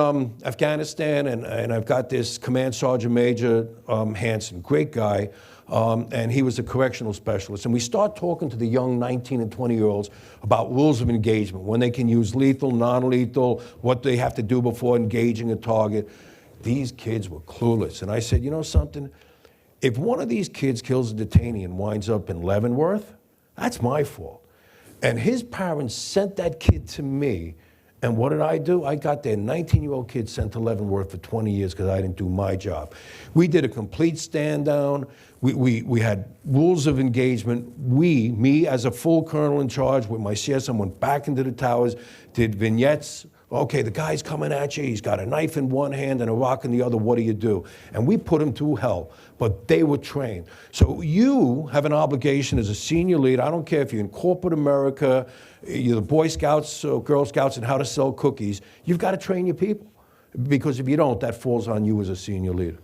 Afghanistan, and I've got this Command Sergeant Major Hansen, great guy. And he was a correctional specialist. And we start talking to the young 19 and 20-year-olds about rules of engagement, when they can use lethal, non-lethal, what they have to do before engaging a target. These kids were clueless. And I said, you know something? If one of these kids kills a detainee and winds up in Leavenworth, that's my fault. And his parents sent that kid to me. And what did I do? I got their 19-year-old kid sent to Leavenworth for 20 years because I didn't do my job. We did a complete stand down. We had rules of engagement. Me as a full colonel in charge with my CSM went back into the towers, did vignettes. Okay, the guy's coming at you. He's got a knife in one hand and a rock in the other. What do you do? And we put him through hell, but they were trained. So you have an obligation as a senior leader. I don't care if you're in corporate America, you're the Boy Scouts or Girl Scouts and how to sell cookies. You've got to train your people, because if you don't, that falls on you as a senior leader.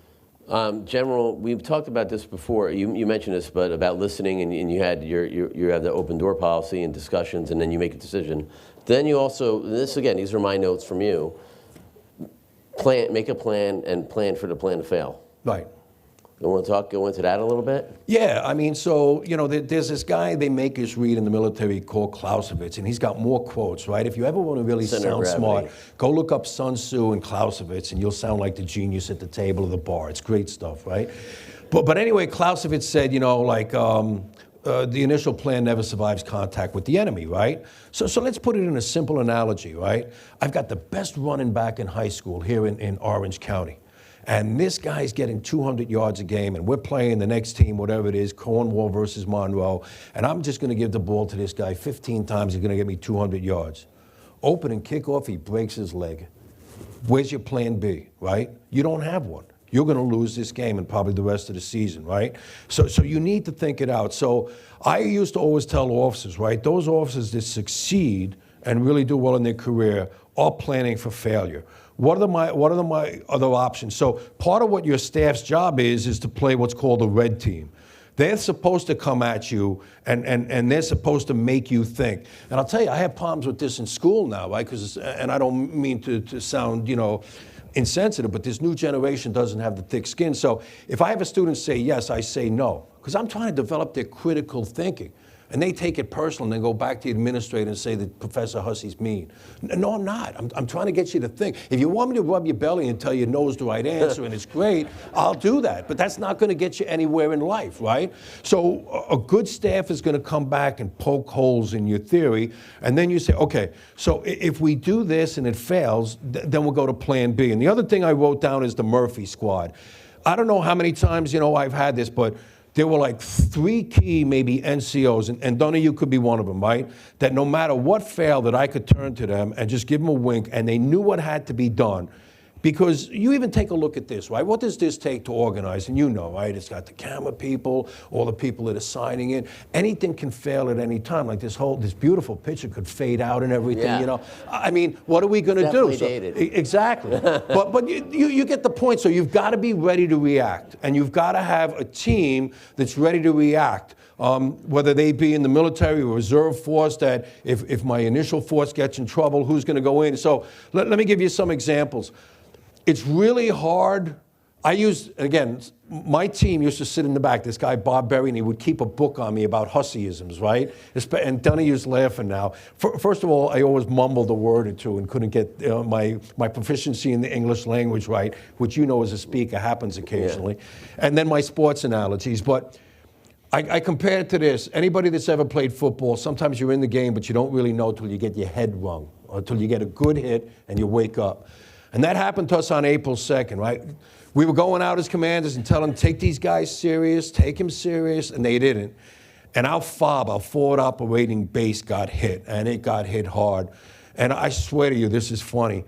General, we've talked about this before. You mentioned this, but about listening, and you had you have the open door policy and discussions, and then you make a decision. Then you also, this again, these are my notes from you. Make a plan and plan for the plan to fail. Right. You want to go into that a little bit? Yeah, I mean, so, there's this guy they make us read in the military called Clausewitz, and he's got more quotes, right? If you ever want to really sound smart, go look up Sun Tzu and Clausewitz, and you'll sound like the genius at the table of the bar. It's great stuff, right? But anyway, Clausewitz said, the initial plan never survives contact with the enemy, right? So let's put it in a simple analogy, right? I've got the best running back in high school here in Orange County. And this guy's getting 200 yards a game, and we're playing the next team, whatever it is, Cornwall versus Monroe, and I'm just going to give the ball to this guy 15 times. He's going to get me 200 yards. Opening kickoff, he breaks his leg. Where's your plan B, right? You don't have one. You're going to lose this game and probably the rest of the season, right? So you need to think it out. So I used to always tell officers, right, those officers that succeed and really do well in their career are planning for failure. What are my other options? So part of what your staff's job is to play what's called a red team. They're supposed to come at you and they're supposed to make you think. And I'll tell you, I have problems with this in school now, right? And I don't mean to sound, insensitive, but this new generation doesn't have the thick skin. So if I have a student say yes, I say no, because I'm trying to develop their critical thinking. And they take it personal and they go back to the administrator and say that Professor Hussey's mean. No, I'm not. I'm trying to get you to think. If you want me to rub your belly and tell you no's the right answer and it's great, I'll do that. But that's not going to get you anywhere in life, right? So a good staff is going to come back and poke holes in your theory. And then you say, okay, so if we do this and it fails, then we'll go to plan B. And the other thing I wrote down is the Murphy squad. I don't know how many times, I've had this, but there were like 3 key maybe NCOs, and Donahue could be one of them, right? That no matter what failed, that I could turn to them and just give them a wink, and they knew what had to be done. Because you even take a look at this, right? What does this take to organize? And right? It's got the camera people, all the people that are signing in. Anything can fail at any time. Like this beautiful picture could fade out and everything, Yeah. I mean, what are we going to do? Definitely dated. Exactly. but you get the point. So you've got to be ready to react. And you've got to have a team that's ready to react. Whether they be in the military or reserve force, that if my initial force gets in trouble, who's going to go in? So let me give you some examples. It's really hard. Again, my team used to sit in the back, this guy, Bob Berry, and he would keep a book on me about Husseyisms, right? And Donahue's laughing now. First of all, I always mumbled a word or two and couldn't get my proficiency in the English language right, which as a speaker happens occasionally. Yeah. And then my sports analogies. But I compare it to this. Anybody that's ever played football, sometimes you're in the game, but you don't really know till you get your head rung, or till you get a good hit and you wake up. And that happened to us on April 2nd, right? We were going out as commanders and telling them, take these guys serious, take him serious, and they didn't. And our FOB, our forward operating base, got hit, and it got hit hard. And I swear to you, this is funny.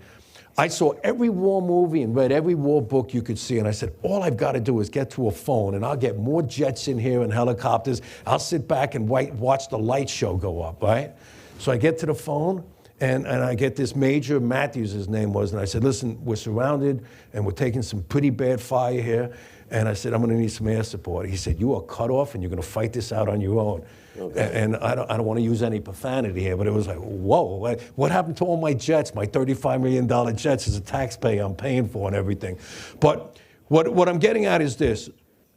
I saw every war movie and read every war book you could see, and I said, all I've got to do is get to a phone, and I'll get more jets in here and helicopters. I'll sit back and watch the light show go up, right? So I get to the phone, and I get this Major Matthews, his name was, and I said, listen, we're surrounded, and we're taking some pretty bad fire here. And I said, I'm going to need some air support. He said, you are cut off, and you're going to fight this out on your own. Okay. And I don't want to use any profanity here, but it was like, whoa, what happened to all my jets, my $35 million jets as a taxpayer I'm paying for and everything? But what I'm getting at is this.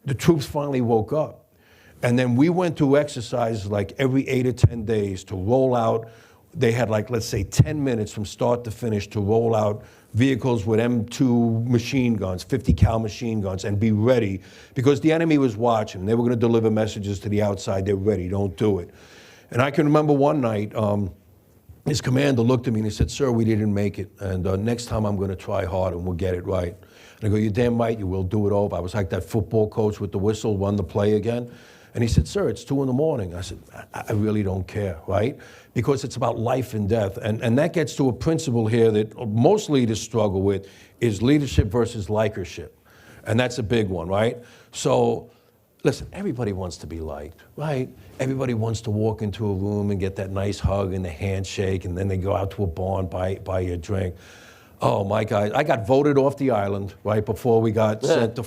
The troops finally woke up. And then we went through exercises like every 8 or 10 days to roll out. They had let's say 10 minutes from start to finish to roll out vehicles with M2 machine guns, 50 cal machine guns, and be ready, because the enemy was watching. They were going to deliver messages to the outside. They're ready. Don't do it. And I can remember one night, his commander looked at me and he said, sir, we didn't make it. And next time I'm going to try hard and we'll get it right. And I go, you're damn right, you will do it over. I was like that football coach with the whistle, run the play again. And he said, sir, it's 2 a.m. I said, I really don't care, right? Because it's about life and death. And that gets to a principle here that most leaders struggle with, is leadership versus likership. And that's a big one, right? So, listen, everybody wants to be liked, right? Everybody wants to walk into a room and get that nice hug and the handshake, and then they go out to a bar and buy you a drink. Oh, my God, I got voted off the island right before we got sent to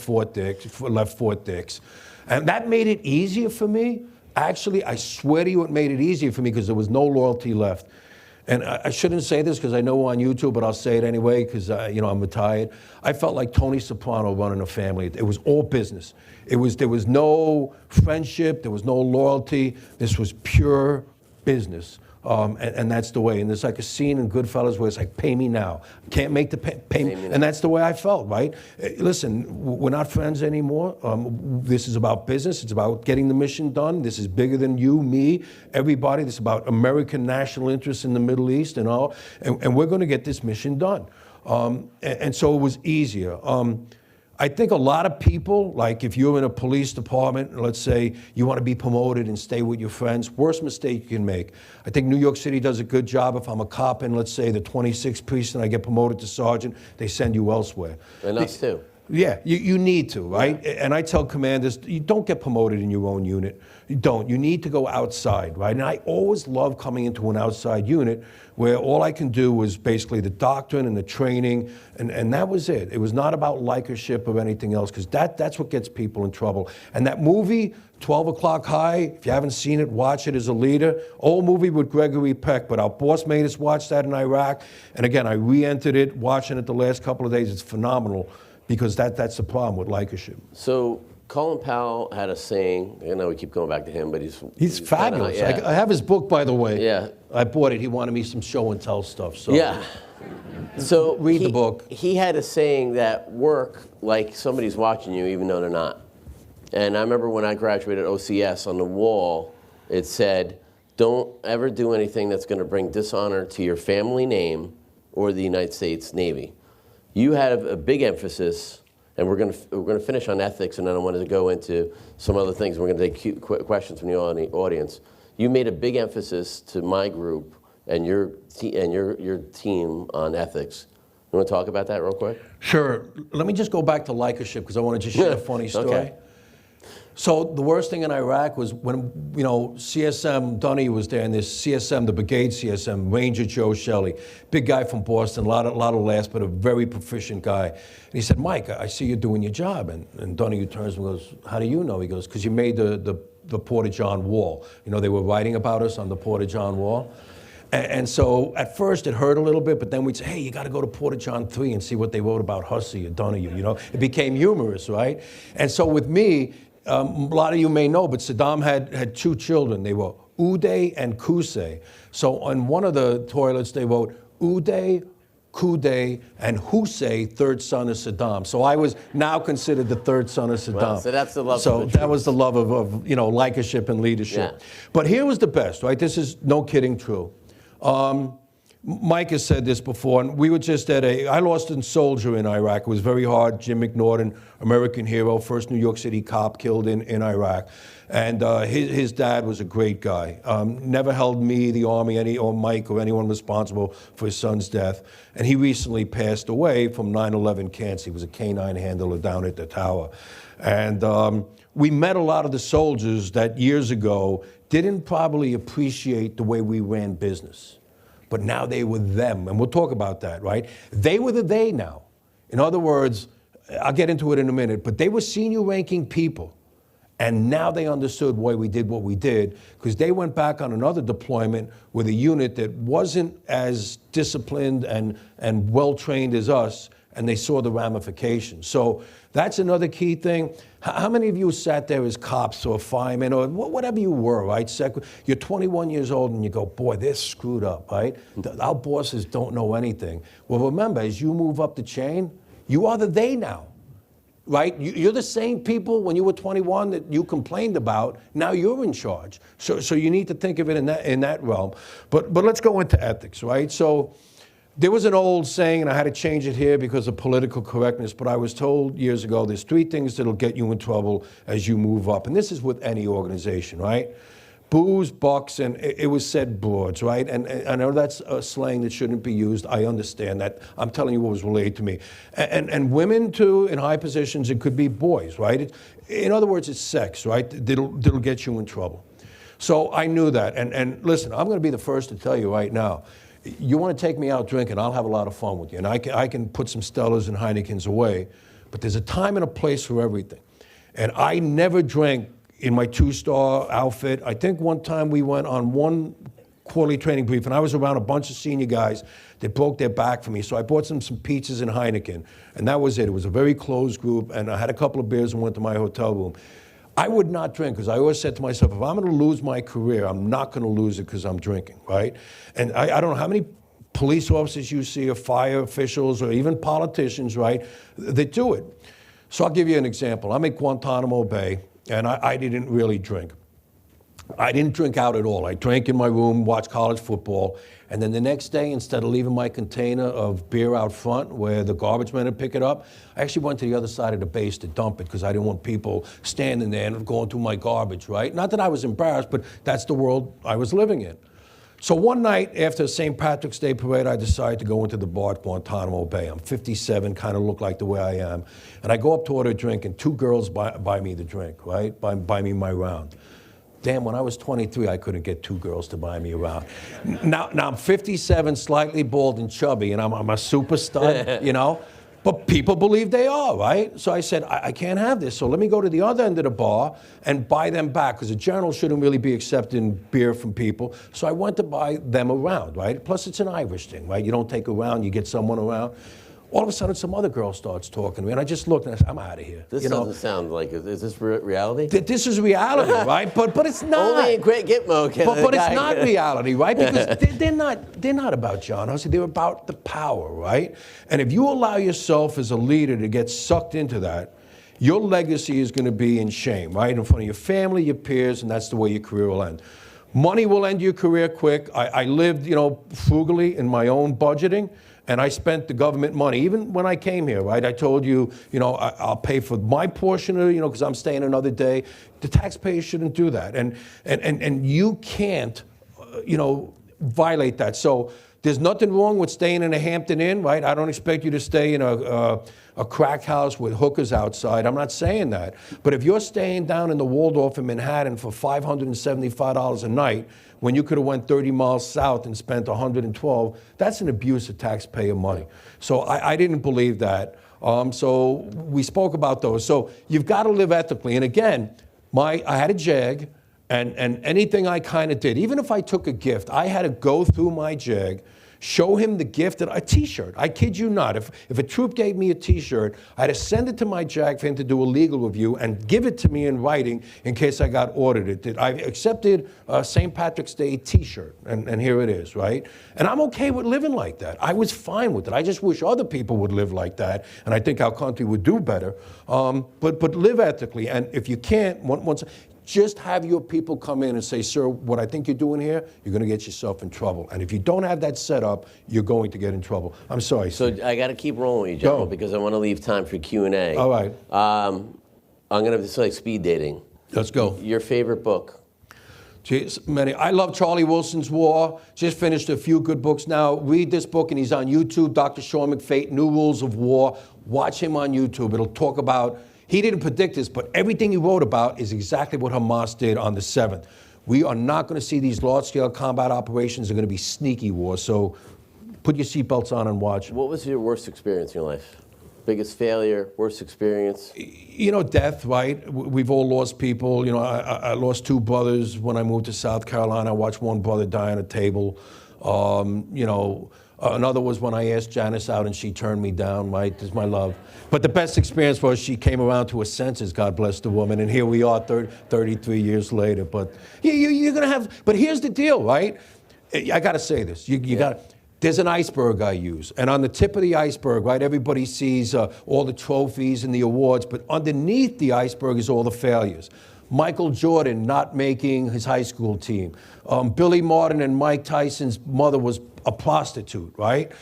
left Fort Dix. And that made it easier for me. Actually, I swear to you, it made it easier for me because there was no loyalty left. And I shouldn't say this because I know we're on YouTube, but I'll say it anyway because, I'm retired. I felt like Tony Soprano running a family. It was all business. There was no friendship. There was no loyalty. This was pure business. And that's the way. And there's like a scene in Goodfellas where it's like, pay me now. Can't make the pay me. And that's the way I felt, right? Listen, we're not friends anymore. This is about business. It's about getting the mission done. This is bigger than you, me, everybody. This is about American national interests in the Middle East and all. And we're going to get this mission done. And so it was easier. I think a lot of people, like if you're in a police department, let's say you want to be promoted and stay with your friends, worst mistake you can make. I think New York City does a good job. If I'm a cop in, let's say, the 26th precinct and I get promoted to sergeant, they send you elsewhere. And us too. Yeah, you need to, right? Yeah. And I tell commanders, you don't get promoted in your own unit. You don't. You need to go outside, right? And I always love coming into an outside unit where all I can do was basically the doctrine and the training, and that was it. It was not about likership or anything else, because that's what gets people in trouble. And that movie, 12 O'Clock High, if you haven't seen it, watch it as a leader. Old movie with Gregory Peck, but our boss made us watch that in Iraq. And again, I re-entered it, watching it the last couple of days. It's phenomenal. Because that's the problem with likership. So Colin Powell had a saying. I know we keep going back to him, but he's fabulous. Kinda, I have his book, by the way. Yeah, I bought it. He wanted me some show and tell stuff. So yeah. So read the book. He had a saying that work like somebody's watching you, even though they're not. And I remember when I graduated OCS, on the wall it said, "Don't ever do anything that's going to bring dishonor to your family name or the United States Navy." You had a big emphasis, and we're going to finish on ethics, and then I wanted to go into some other things. We're going to take questions from the audience. You made a big emphasis to my group and your team on ethics. You want to talk about that real quick? Sure. Let me just go back to likership because I want to just share a funny story. Okay. So the worst thing in Iraq was when, CSM Dunny was there, and this CSM, the brigade CSM, Ranger Joe Shelley, big guy from Boston, a lot of laughs, but a very proficient guy. And he said, "Mike, I see you're doing your job." And Dunny turns and goes, "How do you know?" He goes, "Because you made the Porta John Wall. They were writing about us on the Porta John Wall." And so at first it hurt a little bit, but then we'd say, "Hey, you got to go to Porta John 3 and see what they wrote about Hussey or Donahue." It became humorous, right? And so with me, a lot of you may know, but Saddam had two children. They were Uday and Qusay. So on one of the toilets, they wrote Uday, Qudai, and Hussey, third son of Saddam. So I was now considered the third son of Saddam. Well, so that's the love. So that was the love of likership and leadership. Yeah. But here was the best, right? This is no kidding true. Mike has said this before, and we were just I lost a soldier in Iraq. It was very hard. Jim McNaughton, American hero, first New York City cop killed in Iraq. And his dad was a great guy. Never held me, the Army, or Mike, or anyone responsible for his son's death. And he recently passed away from 9/11 cancer. He was a canine handler down at the tower. And we met a lot of the soldiers that years ago didn't probably appreciate the way we ran business. But now they were them, and we'll talk about that, right? They were the they now. In other words, I'll get into it in a minute, but they were senior ranking people. And now they understood why we did what we did, because they went back on another deployment with a unit that wasn't as disciplined and well-trained as us, and they saw the ramifications. So that's another key thing. How many of you sat there as cops or firemen or whatever you were, right? You're 21 years old and you go, boy, they're screwed up, right? Our bosses don't know anything. Well, remember, as you move up the chain, you are the they now, right? You're the same people when you were 21 that you complained about. Now you're in charge. So you need to think of it in that realm. But let's go into ethics, right? So there was an old saying, and I had to change it here because of political correctness, but I was told years ago, there's three things that'll get you in trouble as you move up. And this is with any organization, right? Booze, bucks, and it was said broads, right? And I know that's a slang that shouldn't be used. I understand that. I'm telling you what was relayed to me. And women, too, in high positions, it could be boys, right? In other words, it's sex, right? That'll get you in trouble. So I knew that. And listen, I'm going to be the first to tell you right now, you want to take me out drinking, I'll have a lot of fun with you. And I can put some Stellas and Heinekens away, but there's a time and a place for everything. And I never drank in my two-star outfit. I think one time we went on one quarterly training brief, and I was around a bunch of senior guys that broke their back for me. So I bought some pizzas and Heineken, and that was it. It was a very closed group, and I had a couple of beers and went to my hotel room. I would not drink because I always said to myself, if I'm going to lose my career, I'm not going to lose it because I'm drinking, right? And I don't know how many police officers you see or fire officials or even politicians, right, that do it. So I'll give you an example. I'm at Guantanamo Bay, and I didn't really drink. I didn't drink out at all. I drank in my room, watched college football, and then the next day, instead of leaving my container of beer out front where the garbage men would pick it up, I actually went to the other side of the base to dump it because I didn't want people standing there and going through my garbage, right? Not that I was embarrassed, but that's the world I was living in. So one night after St. Patrick's Day parade, I decided to go into the bar at Guantanamo Bay. I'm 57, kind of look like the way I am. And I go up to order a drink, and two girls buy me the drink, right? Buy me my round. Damn, when I was 23, I couldn't get two girls to buy me a round. Now I'm 57, slightly bald and chubby, and I'm a super stud, you know? But people believe they are, right? So I said, I can't have this. So let me go to the other end of the bar and buy them back, because a journal shouldn't really be accepting beer from people. So I went to buy them a round, right? Plus, it's an Irish thing, right? You don't take a round, you get someone around. All of a sudden, some other girl starts talking to me, and I just looked and I said, I'm out of here. This doesn't sound like, is this reality? This is reality, right? But it's not. Only in Great Gitmo can But it's not reality, right? Because they're not about John Hussey. They're about the power, right? And if you allow yourself as a leader to get sucked into that, your legacy is going to be in shame, right? In front of your family, your peers, and that's the way your career will end. Money will end your career quick. I lived, frugally in my own budgeting. And I spent the government money, even when I came here, right? I told you, I'll pay for my portion of, because I'm staying another day. The taxpayers shouldn't do that. And you can't, violate that. So there's nothing wrong with staying in a Hampton Inn, right? I don't expect you to stay in a crack house with hookers outside. I'm not saying that. But if you're staying down in the Waldorf in Manhattan for $575 a night, when you could have went 30 miles south and spent 112, that's an abuse of taxpayer money. So I didn't believe that. So we spoke about those. So you've got to live ethically. And again, I had a Jag, and anything I kind of did, even if I took a gift, I had to go through my Jag, show him the gift, a T-shirt. I kid you not. If a troop gave me a T-shirt, I had to send it to my JAG for him to do a legal review and give it to me in writing in case I got audited. I accepted a St. Patrick's Day T-shirt, and here it is, right? And I'm okay with living like that. I was fine with it. I just wish other people would live like that, and I think our country would do better. But live ethically, and if you can't, just have your people come in and say, sir, what I think you're doing here, you're going to get yourself in trouble. And if you don't have that set up, you're going to get in trouble. I'm sorry. So I got to keep rolling with you, General, because I want to leave time for Q&A. All right. I'm going to say speed dating. Let's go. Your favorite book? Jeez, many. I love Charlie Wilson's War. Just finished a few good books now. Read this book, and he's on YouTube, Dr. Sean McFate, New Rules of War. Watch him on YouTube. It'll talk about... He didn't predict this, but everything he wrote about is exactly what Hamas did on the 7th. We are not going to see these large-scale combat operations. They're going to be sneaky wars. So put your seatbelts on and watch. What was your worst experience in your life? Biggest failure, worst experience? Death, right? We've all lost people. I lost 2 brothers when I moved to South Carolina. I watched one brother die on a table. Another was when I asked Janice out and she turned me down, right? This is my love. But the best experience was she came around to her senses, God bless the woman, and here we are 33 years later. But you're going to have, but here's the deal, right? I got to say this. There's an iceberg I use, and on the tip of the iceberg, right, everybody sees all the trophies and the awards, but underneath the iceberg is all the failures. Michael Jordan not making his high school team. Billy Martin and Mike Tyson's mother was a prostitute, right?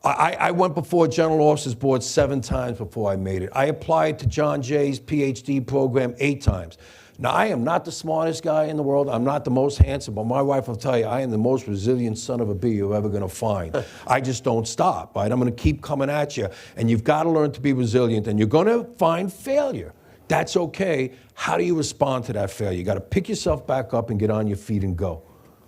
I went before General Officers Board 7 times before I made it. I applied to John Jay's PhD program 8 times. Now, I am not the smartest guy in the world. I'm not the most handsome, but my wife will tell you, I am the most resilient son of a bee you're ever going to find. I just don't stop, right? I'm going to keep coming at you, and you've got to learn to be resilient, and you're going to find failure. That's okay. How do you respond to that failure? You got to pick yourself back up and get on your feet and go.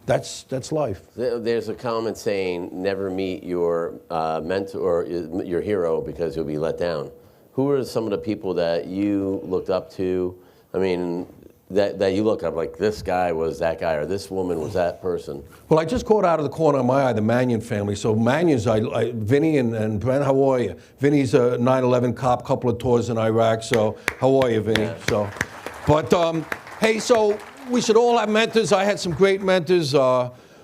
That's life. There's a comment saying never meet your mentor or your hero because you'll be let down. Who are some of the people that you looked up to? I mean, that you look up like this guy was that guy or this woman was that person? Well, I just caught out of the corner of my eye the Mannion family. So Mannion's, Vinny and Brent, how are you? Vinny's a 9/11 cop, couple of tours in Iraq. So how are you, Vinny? Yeah. So But hey, so we should all have mentors. I had some great mentors.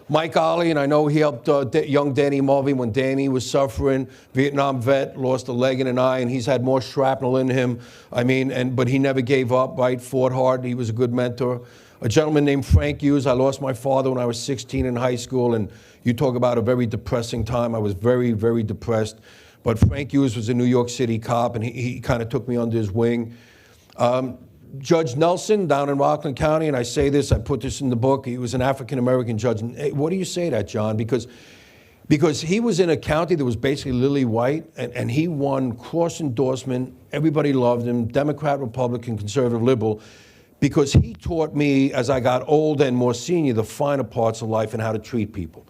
Mike Ollie, and I know he helped young Danny Mulvey when Danny was suffering. Vietnam vet, lost a leg and an eye, and he's had more shrapnel in him. I mean, but he never gave up, right? Fought hard. He was a good mentor. A gentleman named Frank Hughes. I lost my father when I was 16 in high school, and you talk about a very depressing time. I was very, very depressed. But Frank Hughes was a New York City cop, and he kind of took me under his wing. Judge Nelson down in Rockland County, and I say this, I put this in the book, he was an African-American judge. And, hey, what do you say that, John? Because he was in a county that was basically lily white, and he won cross endorsement. Everybody loved him, Democrat, Republican, conservative, liberal, because he taught me, as I got older and more senior, the finer parts of life and how to treat people.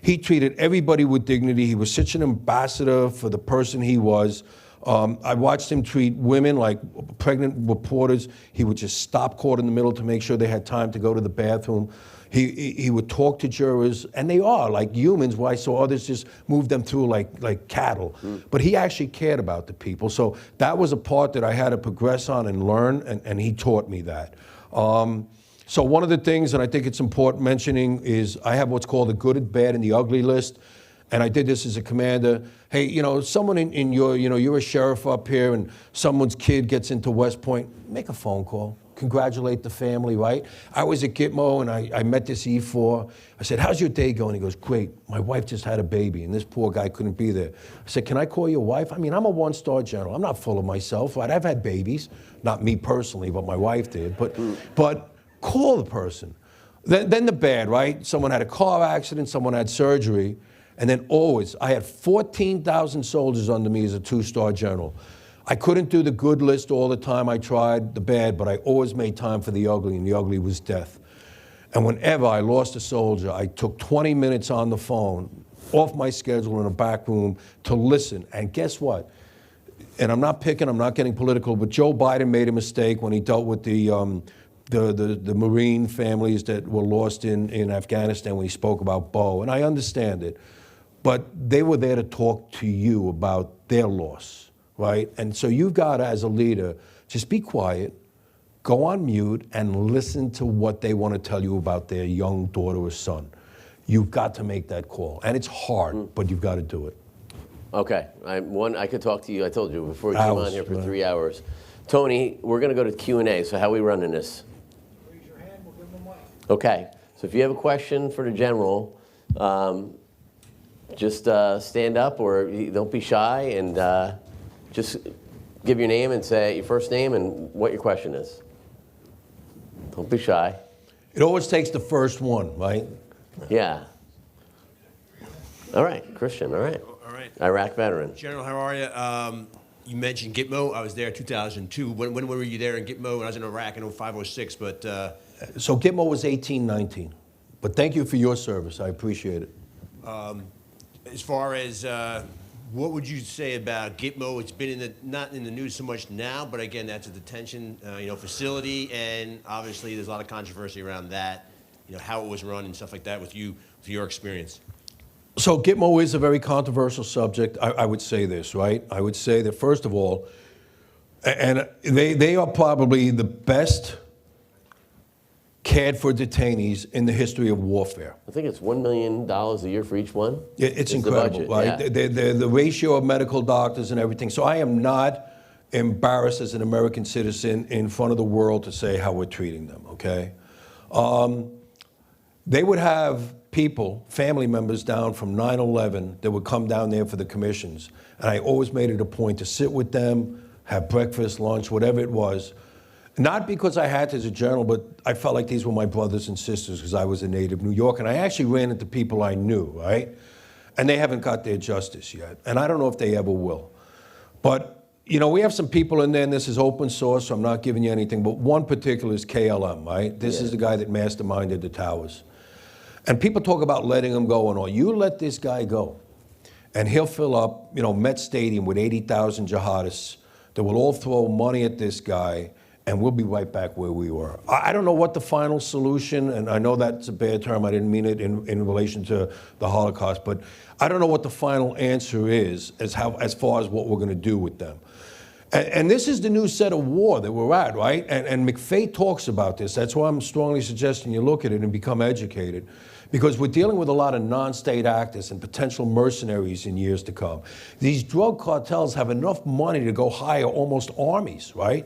He treated everybody with dignity. He was such an ambassador for the person he was. I watched him treat women like pregnant reporters. He would just stop court in the middle to make sure they had time to go to the bathroom. He would talk to jurors, and they are like humans, where I saw others just move them through like cattle. But he actually cared about the people. So that was a part that I had to progress on and learn, and he taught me that. So one of the things, and I think it's important mentioning, is I have what's called the good, the bad, and the ugly list. And I did this as a commander. Hey, someone in your, you're a sheriff up here and someone's kid gets into West Point, make a phone call. Congratulate the family, right? I was at Gitmo and I met this E4. I said, how's your day going? He goes, great. My wife just had a baby and this poor guy couldn't be there. I said, can I call your wife? I mean, I'm a one-star general. I'm not full of myself, right? I've had babies. Not me personally, but my wife did. But call the person. Then the bad, right? Someone had a car accident, someone had surgery. And then always, I had 14,000 soldiers under me as a two-star general. I couldn't do the good list all the time. I tried the bad, but I always made time for the ugly, and the ugly was death. And whenever I lost a soldier, I took 20 minutes on the phone, off my schedule in a back room, to listen. And guess what? And I'm not picking, I'm not getting political, but Joe Biden made a mistake when he dealt with the Marine families that were lost in Afghanistan when he spoke about Bo. And I understand it. But they were there to talk to you about their loss, right? And so you've got to, as a leader, just be quiet, go on mute, and listen to what they want to tell you about their young daughter or son. You've got to make that call. And it's hard, but you've got to do it. Okay. I could talk to you, I told you, before we came on here for 3 hours. Tony, we're going to go to Q&A, so how are we running this? Raise your hand, we'll give them a mic. Okay. So if you have a question for the general, just stand up, or don't be shy, and just give your name and say your first name and what your question is. Don't be shy. It always takes the first one, right? Yeah. All right, Christian, all right. All right. Iraq veteran. General, how are you? You mentioned Gitmo. I was there in 2002. When were you there in Gitmo? I was in Iraq in 05, 06, but... So Gitmo was 18, 19. But thank you for your service. I appreciate it. As far as what would you say about Gitmo? It's been not in the news so much now, but again, that's a detention facility, and obviously there's a lot of controversy around that, how it was run and stuff like that with your experience. So Gitmo is a very controversial subject. I would say this, right? I would say that, first of all, and they are probably the best cared for detainees in the history of warfare. I think it's $1 million a year for each one. It's incredible, right? Yeah. The ratio of medical doctors and everything. So I am not embarrassed as an American citizen in front of the world to say how we're treating them, okay? They would have people, family members down from 9/11 that would come down there for the commissions. And I always made it a point to sit with them, have breakfast, lunch, whatever it was. Not because I had to as a general, but I felt like these were my brothers and sisters because I was a native New Yorker. And I actually ran into people I knew, right? And they haven't got their justice yet. And I don't know if they ever will. But, we have some people in there, and this is open source, so I'm not giving you anything. But one particular is KLM, right? This is the guy that masterminded the towers. And people talk about letting him go and all. You let this guy go, and he'll fill up, Met Stadium with 80,000 jihadists that will all throw money at this guy, and we'll be right back where we were. I don't know what the final solution, and I know that's a bad term, I didn't mean it in relation to the Holocaust, but I don't know what the final answer is as far as what we're going to do with them. And this is the new set of war that we're at, right? And McFay talks about this. That's why I'm strongly suggesting you look at it and become educated. Because we're dealing with a lot of non-state actors and potential mercenaries in years to come. These drug cartels have enough money to go hire almost armies, right?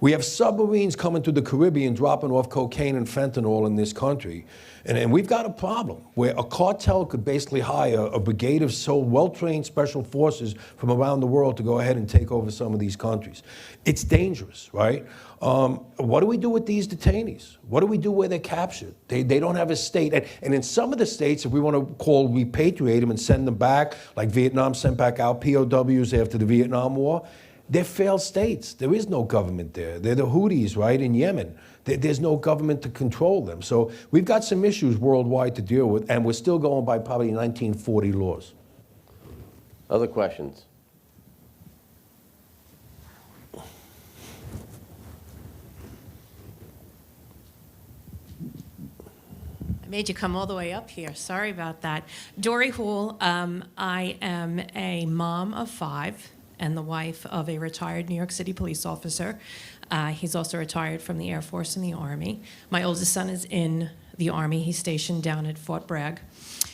We have submarines coming to the Caribbean dropping off cocaine and fentanyl in this country. And we've got a problem where a cartel could basically hire a brigade of so well-trained special forces from around the world to go ahead and take over some of these countries. It's dangerous, right? What do we do with these detainees? What do we do where they're captured? They don't have a state. And in some of the states, if we want to repatriate them and send them back, like Vietnam sent back our POWs after the Vietnam War, they're failed states. There is no government there. They're the Houthis, right, in Yemen. There's no government to control them. So we've got some issues worldwide to deal with, and we're still going by probably 1940 laws. Other questions? I made you come all the way up here. Sorry about that. Dory Houle, I am a mom of 5 and the wife of a retired New York City police officer. He's also retired from the Air Force and the Army. My oldest son is in the Army. He's stationed down at Fort Bragg.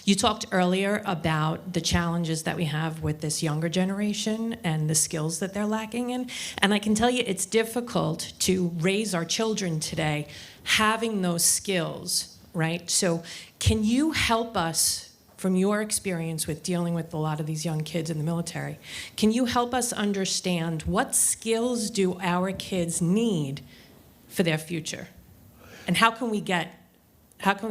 You talked earlier about the challenges that we have with this younger generation and the skills that they're lacking in. And I can tell you it's difficult to raise our children today having those skills, right? So can you help us, from your experience with dealing with a lot of these young kids in the military, can you help us understand what skills do our kids need for their future? And how can we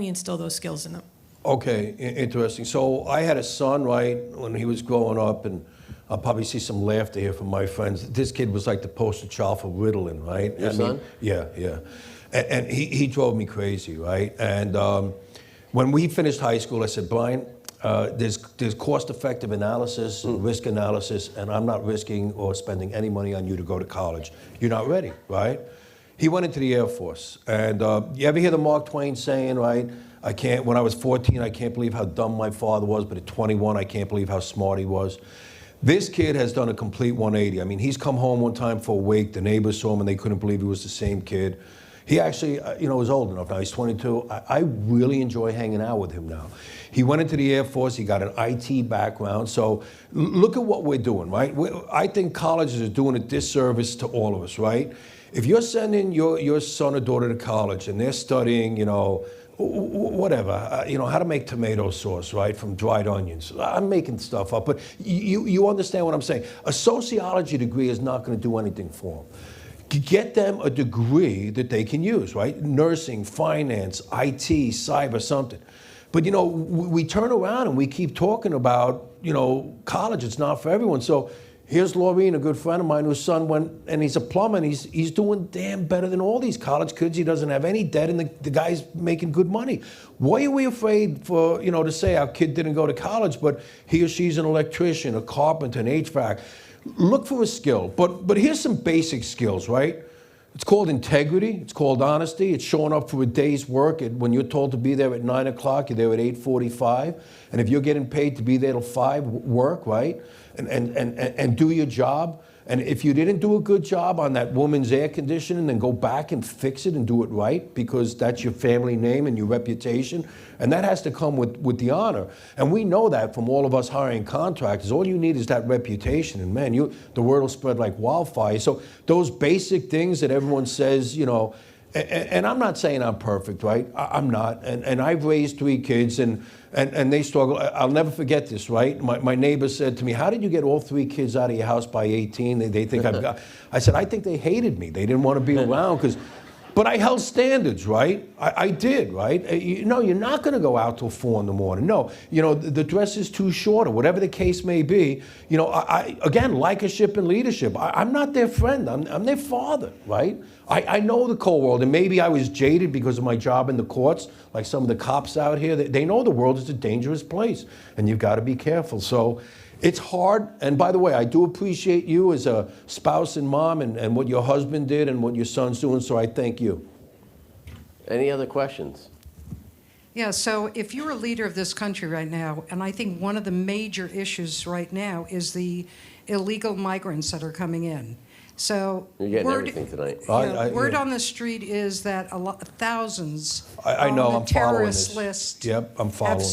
instill those skills in them? Okay, interesting. So I had a son, right, when he was growing up, and I'll probably see some laughter here from my friends. This kid was like the poster child for Ritalin, right? Your son? Yeah. And he drove me crazy, right? And when we finished high school, I said, Brian, there's cost-effective analysis, risk analysis, and I'm not risking or spending any money on you to go to college. You're not ready, right? He went into the Air Force, and you ever hear the Mark Twain saying, right? When I was 14, I can't believe how dumb my father was, but at 21, I can't believe how smart he was. This kid has done a complete 180. I mean, he's come home one time for a wake. The neighbors saw him, and they couldn't believe he was the same kid. He actually, is old enough now. He's 22. I really enjoy hanging out with him now. He went into the Air Force. He got an IT background. So look at what we're doing, right? I think colleges are doing a disservice to all of us, right? If you're sending your son or daughter to college and they're studying, whatever, how to make tomato sauce, right, from dried onions. I'm making stuff up, but you understand what I'm saying. A sociology degree is not going to do anything for them. Get them a degree that they can use, right? Nursing, finance, IT, cyber, something. But, we turn around and we keep talking about, college. It's not for everyone. So here's Laureen, a good friend of mine, whose son went, and he's a plumber, and he's doing damn better than all these college kids. He doesn't have any debt, and the guy's making good money. Why are we afraid to say our kid didn't go to college, but he or she's an electrician, a carpenter, an HVAC? Look for a skill, but here's some basic skills, right? It's called integrity, it's called honesty, it's showing up for a day's work. When you're told to be there at 9 o'clock, you're there at 8:45. And if you're getting paid to be there till 5, work, right? And do your job. And if you didn't do a good job on that woman's air conditioning, then go back and fix it and do it right, because that's your family name and your reputation. And that has to come with the honor. And we know that from all of us hiring contractors. All you need is that reputation. And man, the word will spread like wildfire. So those basic things that everyone says, and I'm not saying I'm perfect, right? I'm not. And I've raised 3 kids, and they struggle. I'll never forget this, right? My neighbor said to me, how did you get all 3 kids out of your house by 18? They think I've got... I said, I think they hated me. They didn't want to be around but I held standards, right? I did, right? You're not going to go out till 4 in the morning. No, the dress is too short, or whatever the case may be. Again, likership and leadership. I'm not their friend. I'm their father, right? I know the cold world, and maybe I was jaded because of my job in the courts, like some of the cops out here. They know the world is a dangerous place, and you've got to be careful. So it's hard. And by the way, I do appreciate you as a spouse and mom, and what your husband did and what your son's doing, so I thank you. Any other questions? Yeah, so if you're a leader of this country right now, and I think one of the major issues right now is the illegal migrants that are coming in. So You're getting word, everything tonight. word Yeah. on the street is that thousands I know, on I'm the following terrorist this. list Yep, I'm following.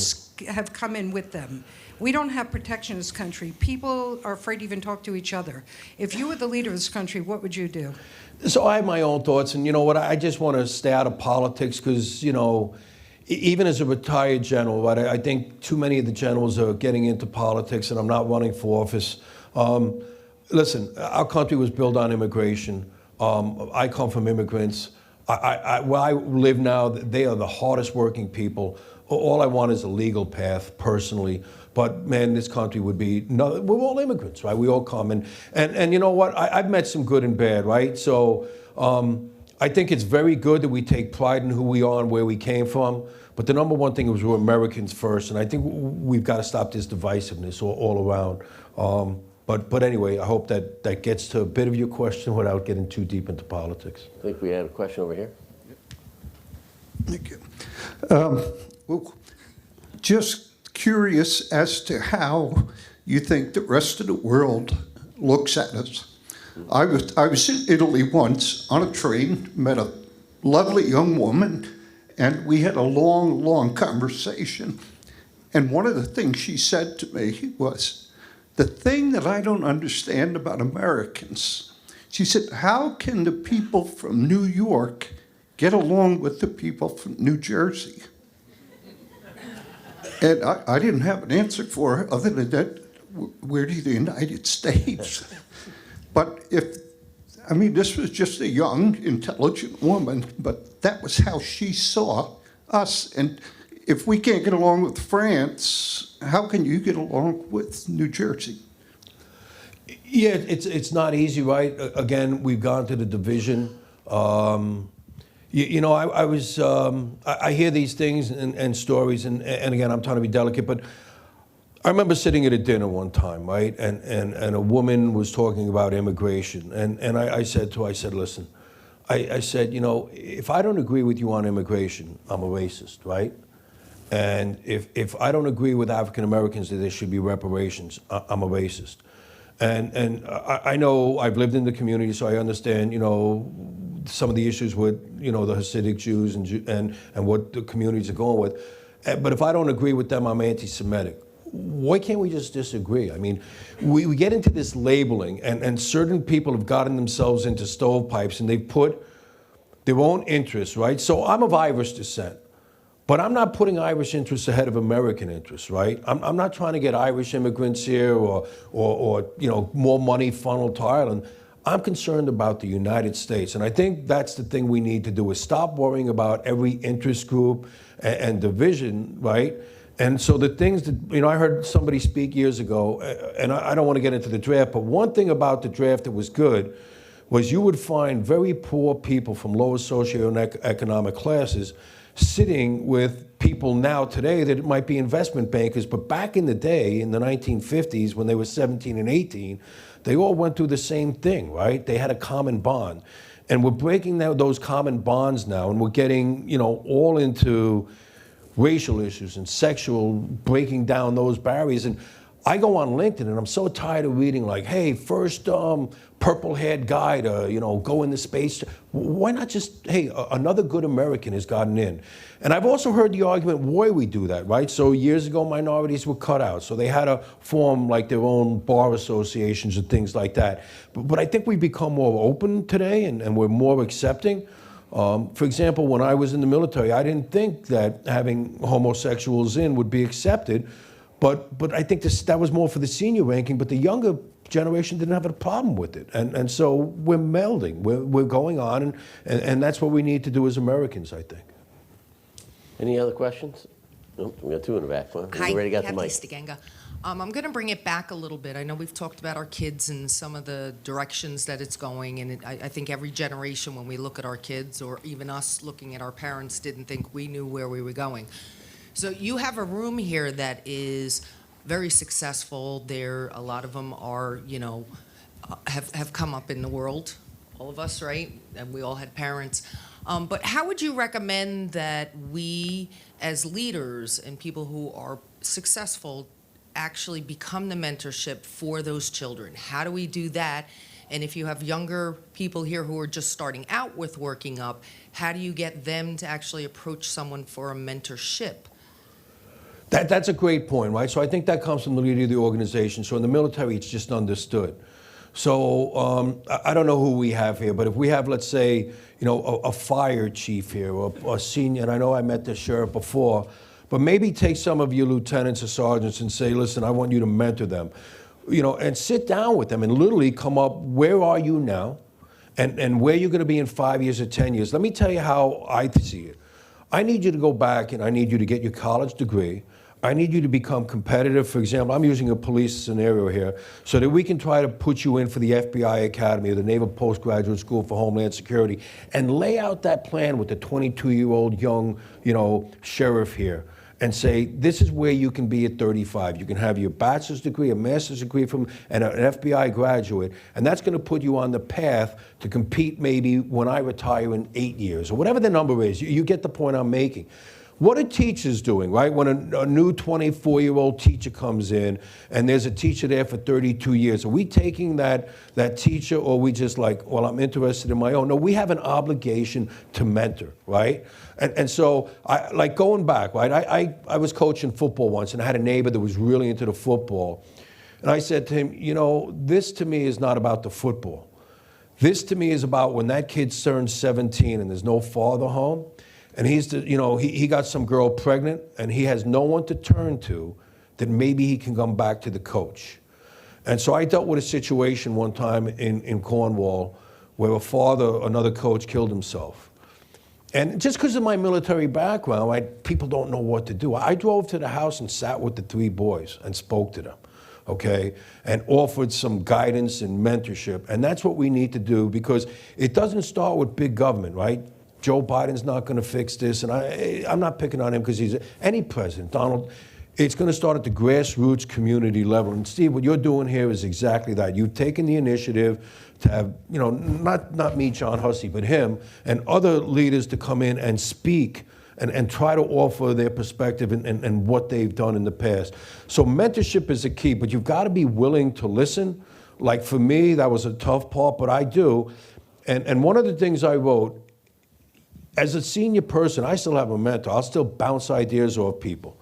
have come in with them. We don't have protection in this country. People are afraid to even talk to each other. If you were the leader of this country, what would you do? So I have my own thoughts, and you know what? I just want to stay out of politics because, you know, even as a retired general, right, I think too many of the generals are getting into politics, and I'm not running for office. Listen, our country was built on immigration. I come from immigrants. Where I live now, they are the hardest working people. All I want is a legal path, personally. But man, this country would be, no, we're all immigrants, right? We all come. And you know what? I've met some good and bad, right? So I think it's very good that we take pride in who we are and where we came from. But the number one thing is we're Americans first. And I think we've got to stop this divisiveness all around. But anyway, I hope that gets to a bit of your question without getting too deep into politics. I think we had a question over here. Thank you. Well, just curious as to how you think the rest of the world looks at us. I was in Italy once on a train, met a lovely young woman, and we had a long conversation. And one of the things she said to me was, the thing that I don't understand about Americans, she said, how can the people from New York get along with the people from New Jersey? And I didn't have an answer for her other than that, we're the United States. But this was just a young, intelligent woman, but that was how she saw us. And if we can't get along with France, how can you get along with New Jersey? Yeah, it's not easy, right? Again, we've gone to the division. You know, I hear these things and stories, and again, I'm trying to be delicate, but I remember sitting at a dinner one time, right? And a woman was talking about immigration, and I said to her, I said, listen, I said, you know, if I don't agree with you on immigration, I'm a racist, right? And if I don't agree with African Americans that there should be reparations, I'm a racist. And I know I've lived in the community, so I understand, you know, some of the issues with, you know, the Hasidic Jews and what the communities are going with. But if I don't agree with them, I'm anti-Semitic. Why can't we just disagree? I mean, we get into this labeling, and certain people have gotten themselves into stovepipes, and they've put their own interests, right? So I'm of Irish descent. But I'm not putting Irish interests ahead of American interests, right? I'm not trying to get Irish immigrants here or you know, more money funneled to Ireland. I'm concerned about the United States. And I think that's the thing we need to do, is stop worrying about every interest group and division, right? And so the things that, you know, I heard somebody speak years ago, and I don't want to get into the draft, but one thing about the draft that was good was you would find very poor people from lower socioeconomic classes sitting with people now today that might be investment bankers, but back in the day, in the 1950s, when they were 17 and 18, they all went through the same thing, right? They had a common bond. And we're breaking those common bonds now, and we're getting, you know, all into racial issues and sexual, breaking down those barriers. And I go on LinkedIn, and I'm so tired of reading like, hey, first purple-haired guy to, you know, go into space. Why not just, hey, another good American has gotten in? And I've also heard the argument why we do that, right? So years ago, minorities were cut out. So they had to form like their own bar associations and things like that. But I think we've become more open today, and we're more accepting. For example, when I was in the military, I didn't think that having homosexuals in would be accepted. But I think that was more for the senior ranking, but the younger generation didn't have a problem with it. And so we're melding, we're going on, and that's what we need to do as Americans, I think. Any other questions? Nope, we got two in the back. Well, Hi, we already got the Kathy mic. Stegenga. I'm going to bring it back a little bit. I know we've talked about our kids and some of the directions that it's going, and I think every generation, when we look at our kids, or even us looking at our parents, didn't think we knew where we were going. So you have a room here that is very successful. A lot of them are, you know, have come up in the world, all of us, right? And we all had parents. But how would you recommend that we, as leaders and people who are successful, actually become the mentorship for those children? How do we do that? And if you have younger people here who are just starting out with Working Up, how do you get them to actually approach someone for a mentorship? That's a great point, right? So I think that comes from the leader of the organization. So in the military, it's just understood. So I don't know who we have here, but if we have, let's say, a fire chief here or a senior, and I know I met the sheriff before, but maybe take some of your lieutenants or sergeants and say, listen, I want you to mentor them, and sit down with them and literally come up, where are you now? And where you're going to be in 5 years or 10 years. Let me tell you how I see it. I need you to go back and I need you to get your college degree. I need you to become competitive. For example, I'm using a police scenario here so that we can try to put you in for the FBI Academy or the Naval Postgraduate School for Homeland Security and lay out that plan with the 22-year-old young, sheriff here and say, this is where you can be at 35. You can have your bachelor's degree, a master's degree and an FBI graduate, and that's going to put you on the path to compete maybe when I retire in 8 years, or whatever the number is. You get the point I'm making. What are teachers doing, right? When a new 24-year-old teacher comes in and there's a teacher there for 32 years, are we taking that teacher, or are we just like, well, I'm interested in my own? No, we have an obligation to mentor, right? And so, going back, right? I was coaching football once, and I had a neighbor that was really into the football. And I said to him, this to me is not about the football. This to me is about when that kid turns 17 and there's no father home, and he got some girl pregnant, and he has no one to turn to, that maybe he can come back to the coach. And so I dealt with a situation one time in Cornwall where another coach killed himself. And just because of my military background, people don't know what to do. I drove to the house and sat with the 3 boys and spoke to them, okay, and offered some guidance and mentorship. And that's what we need to do, because it doesn't start with big government, right? Joe Biden's not going to fix this, and I'm not picking on him because he's any president. Donald, it's going to start at the grassroots community level. And Steve, what you're doing here is exactly that. You've taken the initiative to have, not me, John Hussey, but him and other leaders to come in and speak and try to offer their perspective and what they've done in the past. So mentorship is a key, but you've got to be willing to listen. Like for me, that was a tough part, but I do. And one of the things I wrote, as a senior person, I still have a mentor. I'll still bounce ideas off people.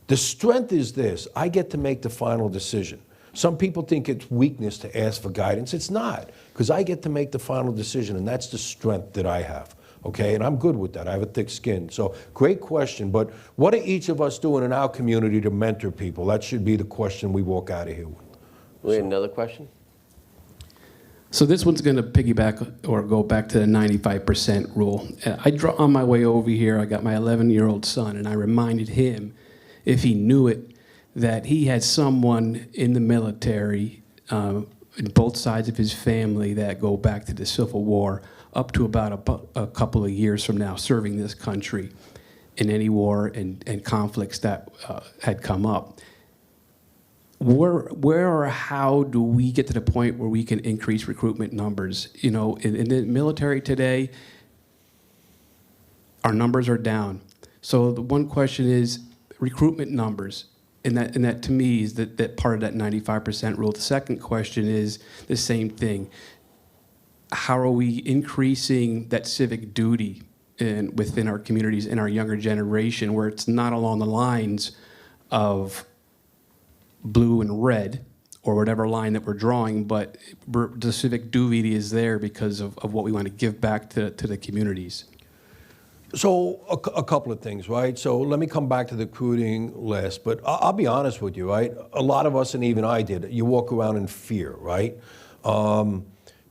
The strength is this: I get to make the final decision. Some people think it's weakness to ask for guidance. It's not, because I get to make the final decision, and that's the strength that I have, okay? And I'm good with that. I have a thick skin. So great question, but what are each of us doing in our community to mentor people? That should be the question we walk out of here with. We have another question? So this one's going to piggyback or go back to the 95% rule. On my way over here, I got my 11-year-old son, and I reminded him, if he knew it, that he had someone in the military, in both sides of his family, that go back to the Civil War up to about a couple of years from now, serving this country in any war and conflicts that had come up. Where or how do we get to the point where we can increase recruitment numbers? In the military today, our numbers are down. So the one question is recruitment numbers, and that to me is that part of that 95% rule. The second question is the same thing. How are we increasing that civic duty within our communities and our younger generation, where it's not along the lines of blue and red, or whatever line that we're drawing, but the civic duty is there because of what we want to give back to the communities? So a couple of things, right? So let me come back to the recruiting list, but I'll be honest with you, right? A lot of us, and even I did, you walk around in fear, right?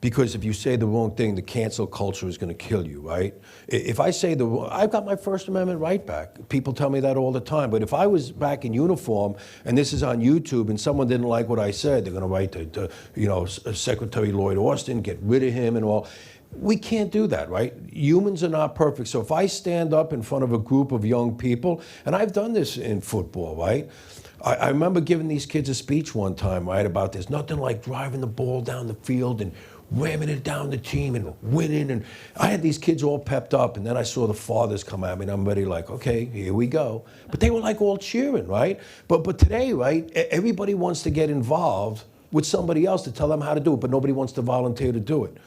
Because if you say the wrong thing, the cancel culture is going to kill you, right? If I say I've got my First Amendment right back. People tell me that all the time. But if I was back in uniform, and this is on YouTube, and someone didn't like what I said, they're going to write to Secretary Lloyd Austin, get rid of him and all. We can't do that, right? Humans are not perfect. So if I stand up in front of a group of young people, and I've done this in football, right? I remember giving these kids a speech one time, right, about there's nothing like driving the ball down the field and ramming it down the team and winning. And I had these kids all pepped up, and then I saw the fathers come at me, and I'm ready like, okay, here we go. But they were like all cheering, right? But today, right, everybody wants to get involved with somebody else to tell them how to do it, but nobody wants to volunteer to do it.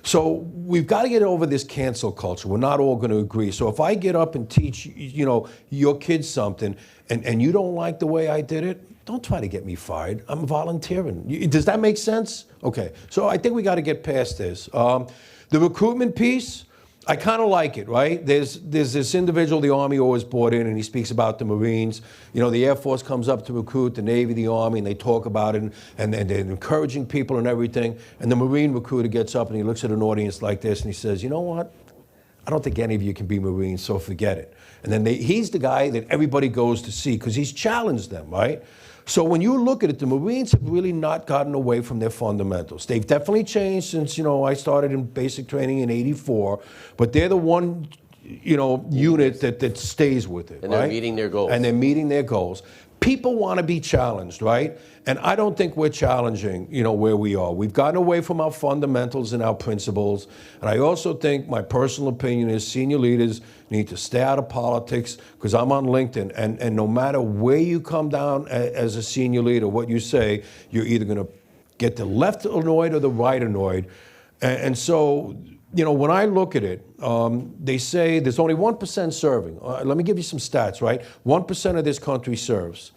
So we've got to get over this cancel culture. We're not all going to agree. So if I get up and teach, your kids something, and you don't like the way I did it, don't try to get me fired. I'm volunteering. Does that make sense? Okay. So I think we got to get past this. The recruitment piece, I kind of like it, right? There's this individual the Army always brought in, and he speaks about the Marines. The Air Force comes up to recruit, the Navy, the Army, and they talk about it, and they're encouraging people and everything. And the Marine recruiter gets up and he looks at an audience like this and he says, you know what? I don't think any of you can be Marines, so forget it. And then he's the guy that everybody goes to see because he's challenged them, right? So when you look at it, the Marines have really not gotten away from their fundamentals. They've definitely changed since, I started in basic training in '84, but they're the one, unit that stays with it, And right? they're meeting their goals. And they're meeting their goals. People want to be challenged, right? And I don't think we're challenging, where we are. We've gotten away from our fundamentals and our principles. And I also think my personal opinion is senior leaders need to stay out of politics, because I'm on LinkedIn, and no matter where you come down as a senior leader, what you say, you're either going to get the left annoyed or the right annoyed. And so, when I look at it, they say there's only 1% serving. Let me give you some stats, right? 1% of this country serves.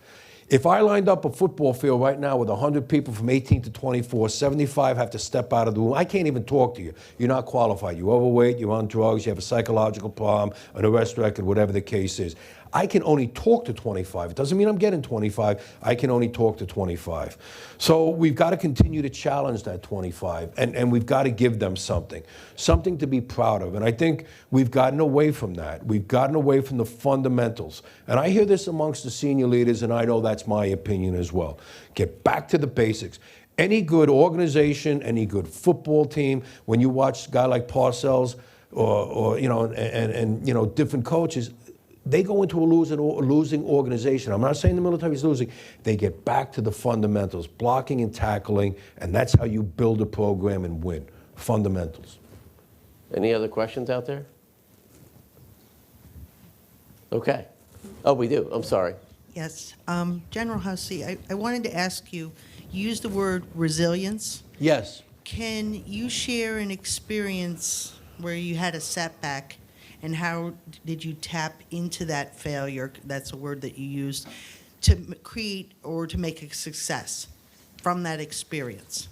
If I lined up a football field right now with 100 people from 18 to 24, 75 have to step out of the room. I can't even talk to you. You're not qualified. You're overweight, you're on drugs, you have a psychological problem, an arrest record, whatever the case is. I can only talk to 25. It doesn't mean I'm getting 25. I can only talk to 25. So we've got to continue to challenge that 25, and we've got to give them something to be proud of. And I think we've gotten away from that. We've gotten away from the fundamentals. And I hear this amongst the senior leaders, and I know that's my opinion as well. Get back to the basics. Any good organization, any good football team, when you watch a guy like Parcells or different coaches, they go into a losing organization. I'm not saying the military is losing. They get back to the fundamentals, blocking and tackling, and that's how you build a program and win. Fundamentals. Any other questions out there? Okay. Oh, we do. I'm sorry. Yes. General Hussey, I wanted to ask you, you used the word resilience. Yes. Can you share an experience where you had a setback, and how did you tap into that failure, that's a word that you used, to create or to make a success from that experience?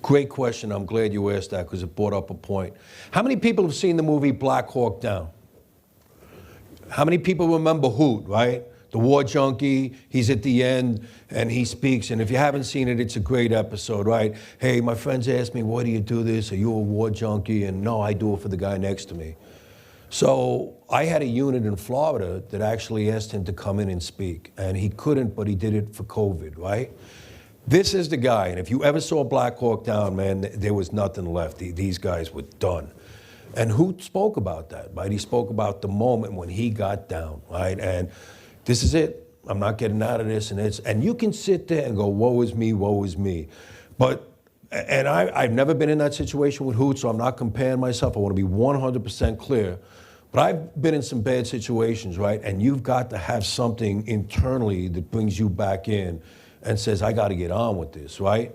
Great question. I'm glad you asked that because it brought up a point. How many people have seen the movie Black Hawk Down? How many people remember Hoot, right? The war junkie, he's at the end and he speaks. And if you haven't seen it, it's a great episode, right? Hey, my friends asked me, why do you do this? Are you a war junkie? And no, I do it for the guy next to me. So I had a unit in Florida that actually asked him to come in and speak. And he couldn't, but he did it for COVID, right? This is the guy. And if you ever saw Black Hawk Down, man, there was nothing left. These guys were done. And who spoke about that, right? He spoke about the moment when he got down, right? And this is it. I'm not getting out of this. And you can sit there and go, woe is me, woe is me. And I've never been in that situation with Hoot, so I'm not comparing myself. I want to be 100% clear. But I've been in some bad situations, right? And you've got to have something internally that brings you back in and says, I got to get on with this, right?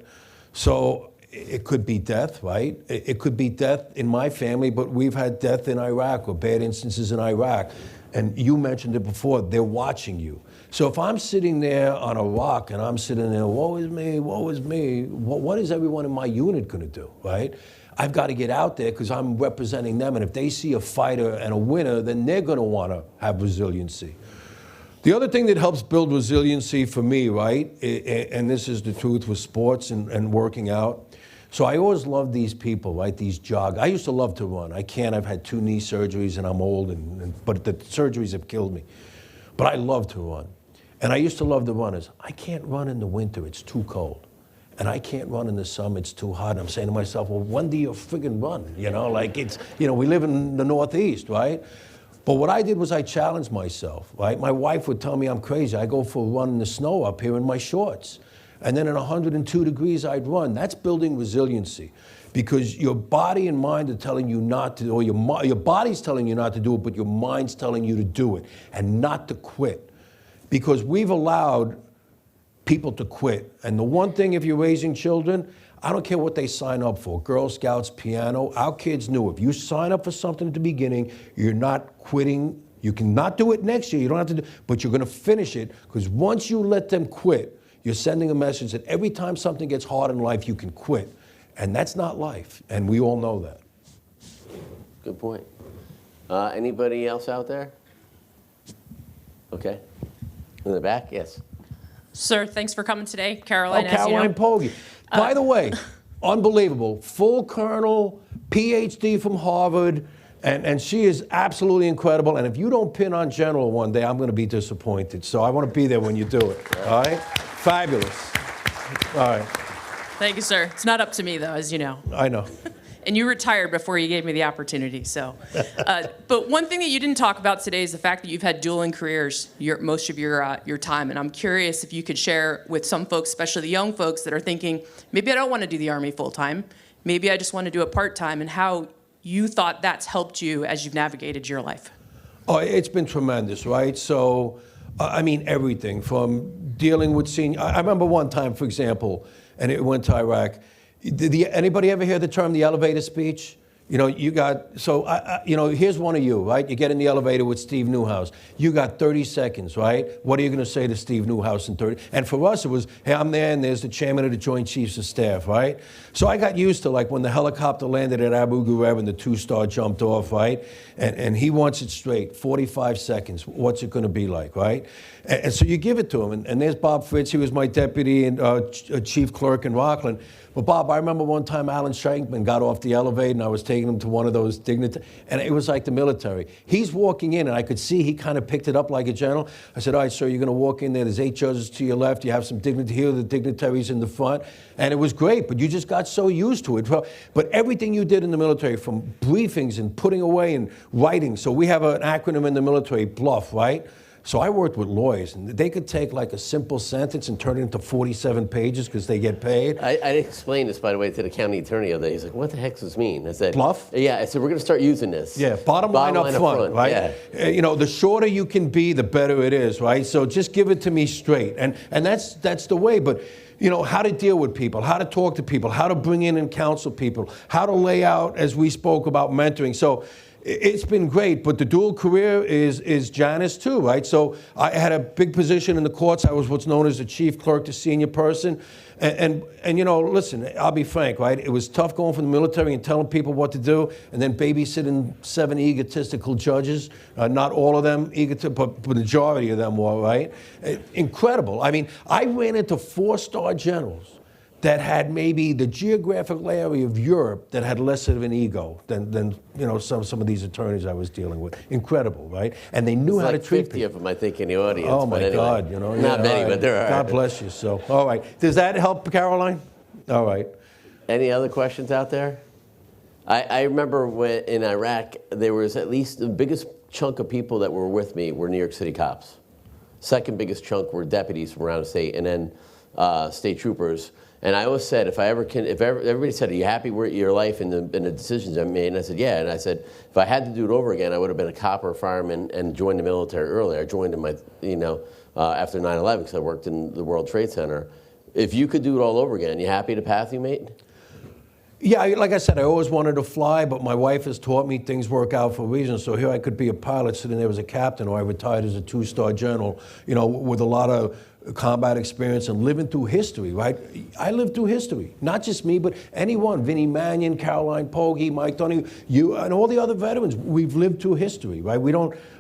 So it could be death, right? It could be death in my family, but we've had death in Iraq or bad instances in Iraq. And you mentioned it before, they're watching you. So if I'm sitting there on a rock and I'm sitting there, woe is me, what is everyone in my unit going to do, right? I've got to get out there because I'm representing them. And if they see a fighter and a winner, then they're going to want to have resiliency. The other thing that helps build resiliency for me, right, and this is the truth with sports and working out. So I always loved these people, right, these joggers. I used to love to run. I can't. I've had 2 knee surgeries and I'm old, but the surgeries have killed me. But I love to run. And I used to love the runners. I can't run in the winter. It's too cold. And I can't run in the summer, it's too hot. I'm saying to myself, well, when do you friggin' run? We live in the Northeast, right? But what I did was I challenged myself, right? My wife would tell me I'm crazy. I go for a run in the snow up here in my shorts. And then at 102 degrees, I'd run. That's building resiliency. Because your body and mind are telling you not to, or your body's telling you not to do it, but your mind's telling you to do it and not to quit. Because we've allowed people to quit. And the one thing, if you're raising children, I don't care what they sign up for, Girl Scouts, piano, our kids knew if you sign up for something at the beginning, you're not quitting. You can not do it next year, you don't have to do, but you're gonna finish it, because once you let them quit, you're sending a message that every time something gets hard in life, you can quit. And that's not life, and we all know that. Good point. Anybody else out there? Okay. In the back, yes. Sir, thanks for coming today. Caroline, Oh, as you Caroline know. Pogge. By the way, unbelievable. Full colonel, PhD from Harvard, and she is absolutely incredible. And if you don't pin on general one day, I'm going to be disappointed. So I want to be there when you do it. All right? Fabulous. All right. Thank you, sir. It's not up to me, though, as you know. I know. And you retired before you gave me the opportunity, so. But one thing that you didn't talk about today is the fact that you've had dueling careers most of your time. And I'm curious if you could share with some folks, especially the young folks that are thinking, maybe I don't want to do the Army full-time. Maybe I just want to do it part-time, and how you thought that's helped you as you've navigated your life. Oh, it's been tremendous, right? So, I mean, everything from dealing with senior. I remember one time, for example, and it went to Iraq. Anybody ever hear the term the elevator speech? You know, you got, so, you know, here's one of you, right? You get in the elevator with Steve Neuhaus. You got 30 seconds, right? What are you going to say to Steve Neuhaus in 30? And for us, it was, hey, I'm there, and there's the chairman of the Joint Chiefs of Staff, right? So I got used to, like, when the helicopter landed at Abu Ghraib and the two-star jumped off, right? And he wants it straight, 45 seconds. What's it going to be like, right? And so you give it to him. And there's Bob Fritz. He was my deputy and chief clerk in Rockland. But Bob, I remember one time Alan Shankman got off the elevator, and I was taking him to one of those dignitaries, and it was like the military. He's walking in, and I could see he kind of picked it up like a general. I said, all right, sir, you're going to walk in there. There's 8 judges to your left. You have some dignity here, the dignitaries in the front. And it was great, but you just got so used to it. But everything you did in the military, from briefings and putting away and writing. So we have an acronym in the military, BLUF, right? So I worked with lawyers, and they could take like a simple sentence and turn it into 47 pages because they get paid. I explained this, by the way, to the county attorney the other day. He's like, what the heck does this mean? I said, Bluff? Yeah, I said, we're going to start using this. Yeah, bottom line up front, right? Yeah. You know, the shorter you can be, the better it is, right? So just give it to me straight. And that's the way. But, you know, how to deal with people, how to talk to people, how to bring in and counsel people, how to lay out, as we spoke about mentoring. So it's been great, but the dual career is Janice too, right? So I had a big position in the courts. I was what's known as the chief clerk to senior person. And you know, listen, I'll be frank, right? It was tough going from the military and telling people what to do, and then babysitting 7 egotistical judges. Not all of them, but the majority of them were, right? Incredible. I mean, I ran into 4-star generals that had maybe the geographical area of Europe that had less of an ego than you know, some of these attorneys I was dealing with. Incredible, right? And they knew how to treat 50 people. of them, I think, in the audience. Oh but my anyway, God, you know. Not many, right. but there are. God bless you. So, all right. Does that help, Caroline? All right. Any other questions out there? I remember when in Iraq, there was at least the biggest chunk of people that were with me were New York City cops. Second biggest chunk were deputies from around the state, and then state troopers. And I always said, if everybody said, are you happy with your life and the decisions I made? And I said, yeah. And I said, if I had to do it over again, I would have been a cop or a fireman and joined the military earlier. I joined in my, you know, after 9/11 because I worked in the World Trade Center. If you could do it all over again, you happy the path you made? Yeah, like I said, I always wanted to fly, but my wife has taught me things work out for a reason. So here I could be a pilot sitting there as a captain, or I retired as a 2-star general, you know, with a lot of combat experience and living through history, right? I lived through history, not just me, but anyone, Vinnie Mannion, Caroline Pogge, Mike Donahue, you, and all the other veterans. We've lived through history, right?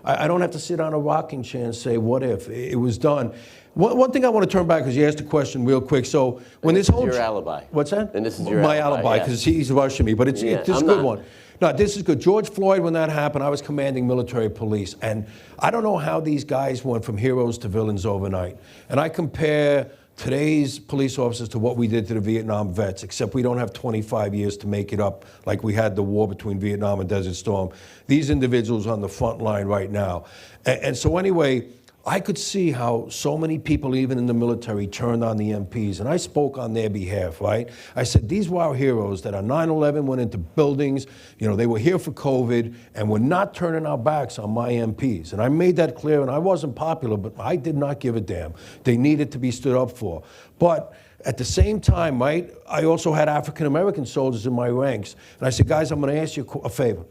I don't have to sit on a rocking chair and say, what if? It was done. One thing I want to turn back, because you asked a question real quick. So when this whole... your alibi. What's that? And this is your my alibi, because he's rushing me, but this is a good one. No, this is good. George Floyd, when that happened, I was commanding military police. And I don't know how these guys went from heroes to villains overnight. And I compare today's police officers to what we did to the Vietnam vets, except we don't have 25 years to make it up like we had the war between Vietnam and Desert Storm. These individuals on the front line right now. And so anyway, I could see how so many people, even in the military, turned on the MPs, and I spoke on their behalf, right? I said, these were our heroes that on 9/11 went into buildings, they were here for COVID, and we're not turning our backs on my MPs. And I made that clear, and I wasn't popular, but I did not give a damn. They needed to be stood up for. But at the same time, right, I also had African-American soldiers in my ranks, and I said, guys, I'm gonna ask you a favor.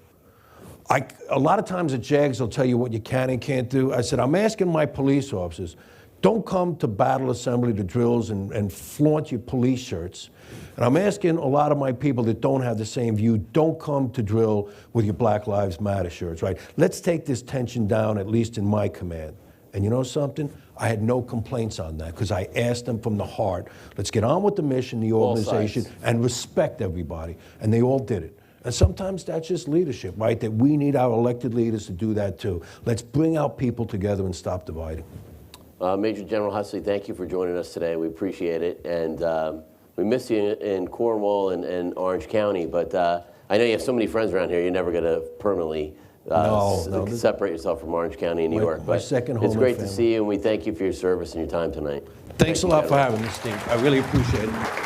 A lot of times the JAGs will tell you what you can and can't do. I said, I'm asking my police officers, don't come to battle assembly, to drills, and flaunt your police shirts. And I'm asking a lot of my people that don't have the same view, don't come to drill with your Black Lives Matter shirts, right? Let's take this tension down, at least in my command. And you know something? I had no complaints on that, because I asked them from the heart, let's get on with the mission, the organization, and respect everybody. And they all did it. And sometimes that's just leadership, right? That we need our elected leaders to do that too. Let's bring our people together and stop dividing. Major General Hussey, thank you for joining us today. We appreciate it. And we miss you in Cornwall and Orange County, but I know you have so many friends around here, you're never going to permanently separate yourself from Orange County in New York. My second home. It's great to see you, and we thank you for your service and your time tonight. Thanks a lot for having me, Steve. I really appreciate it.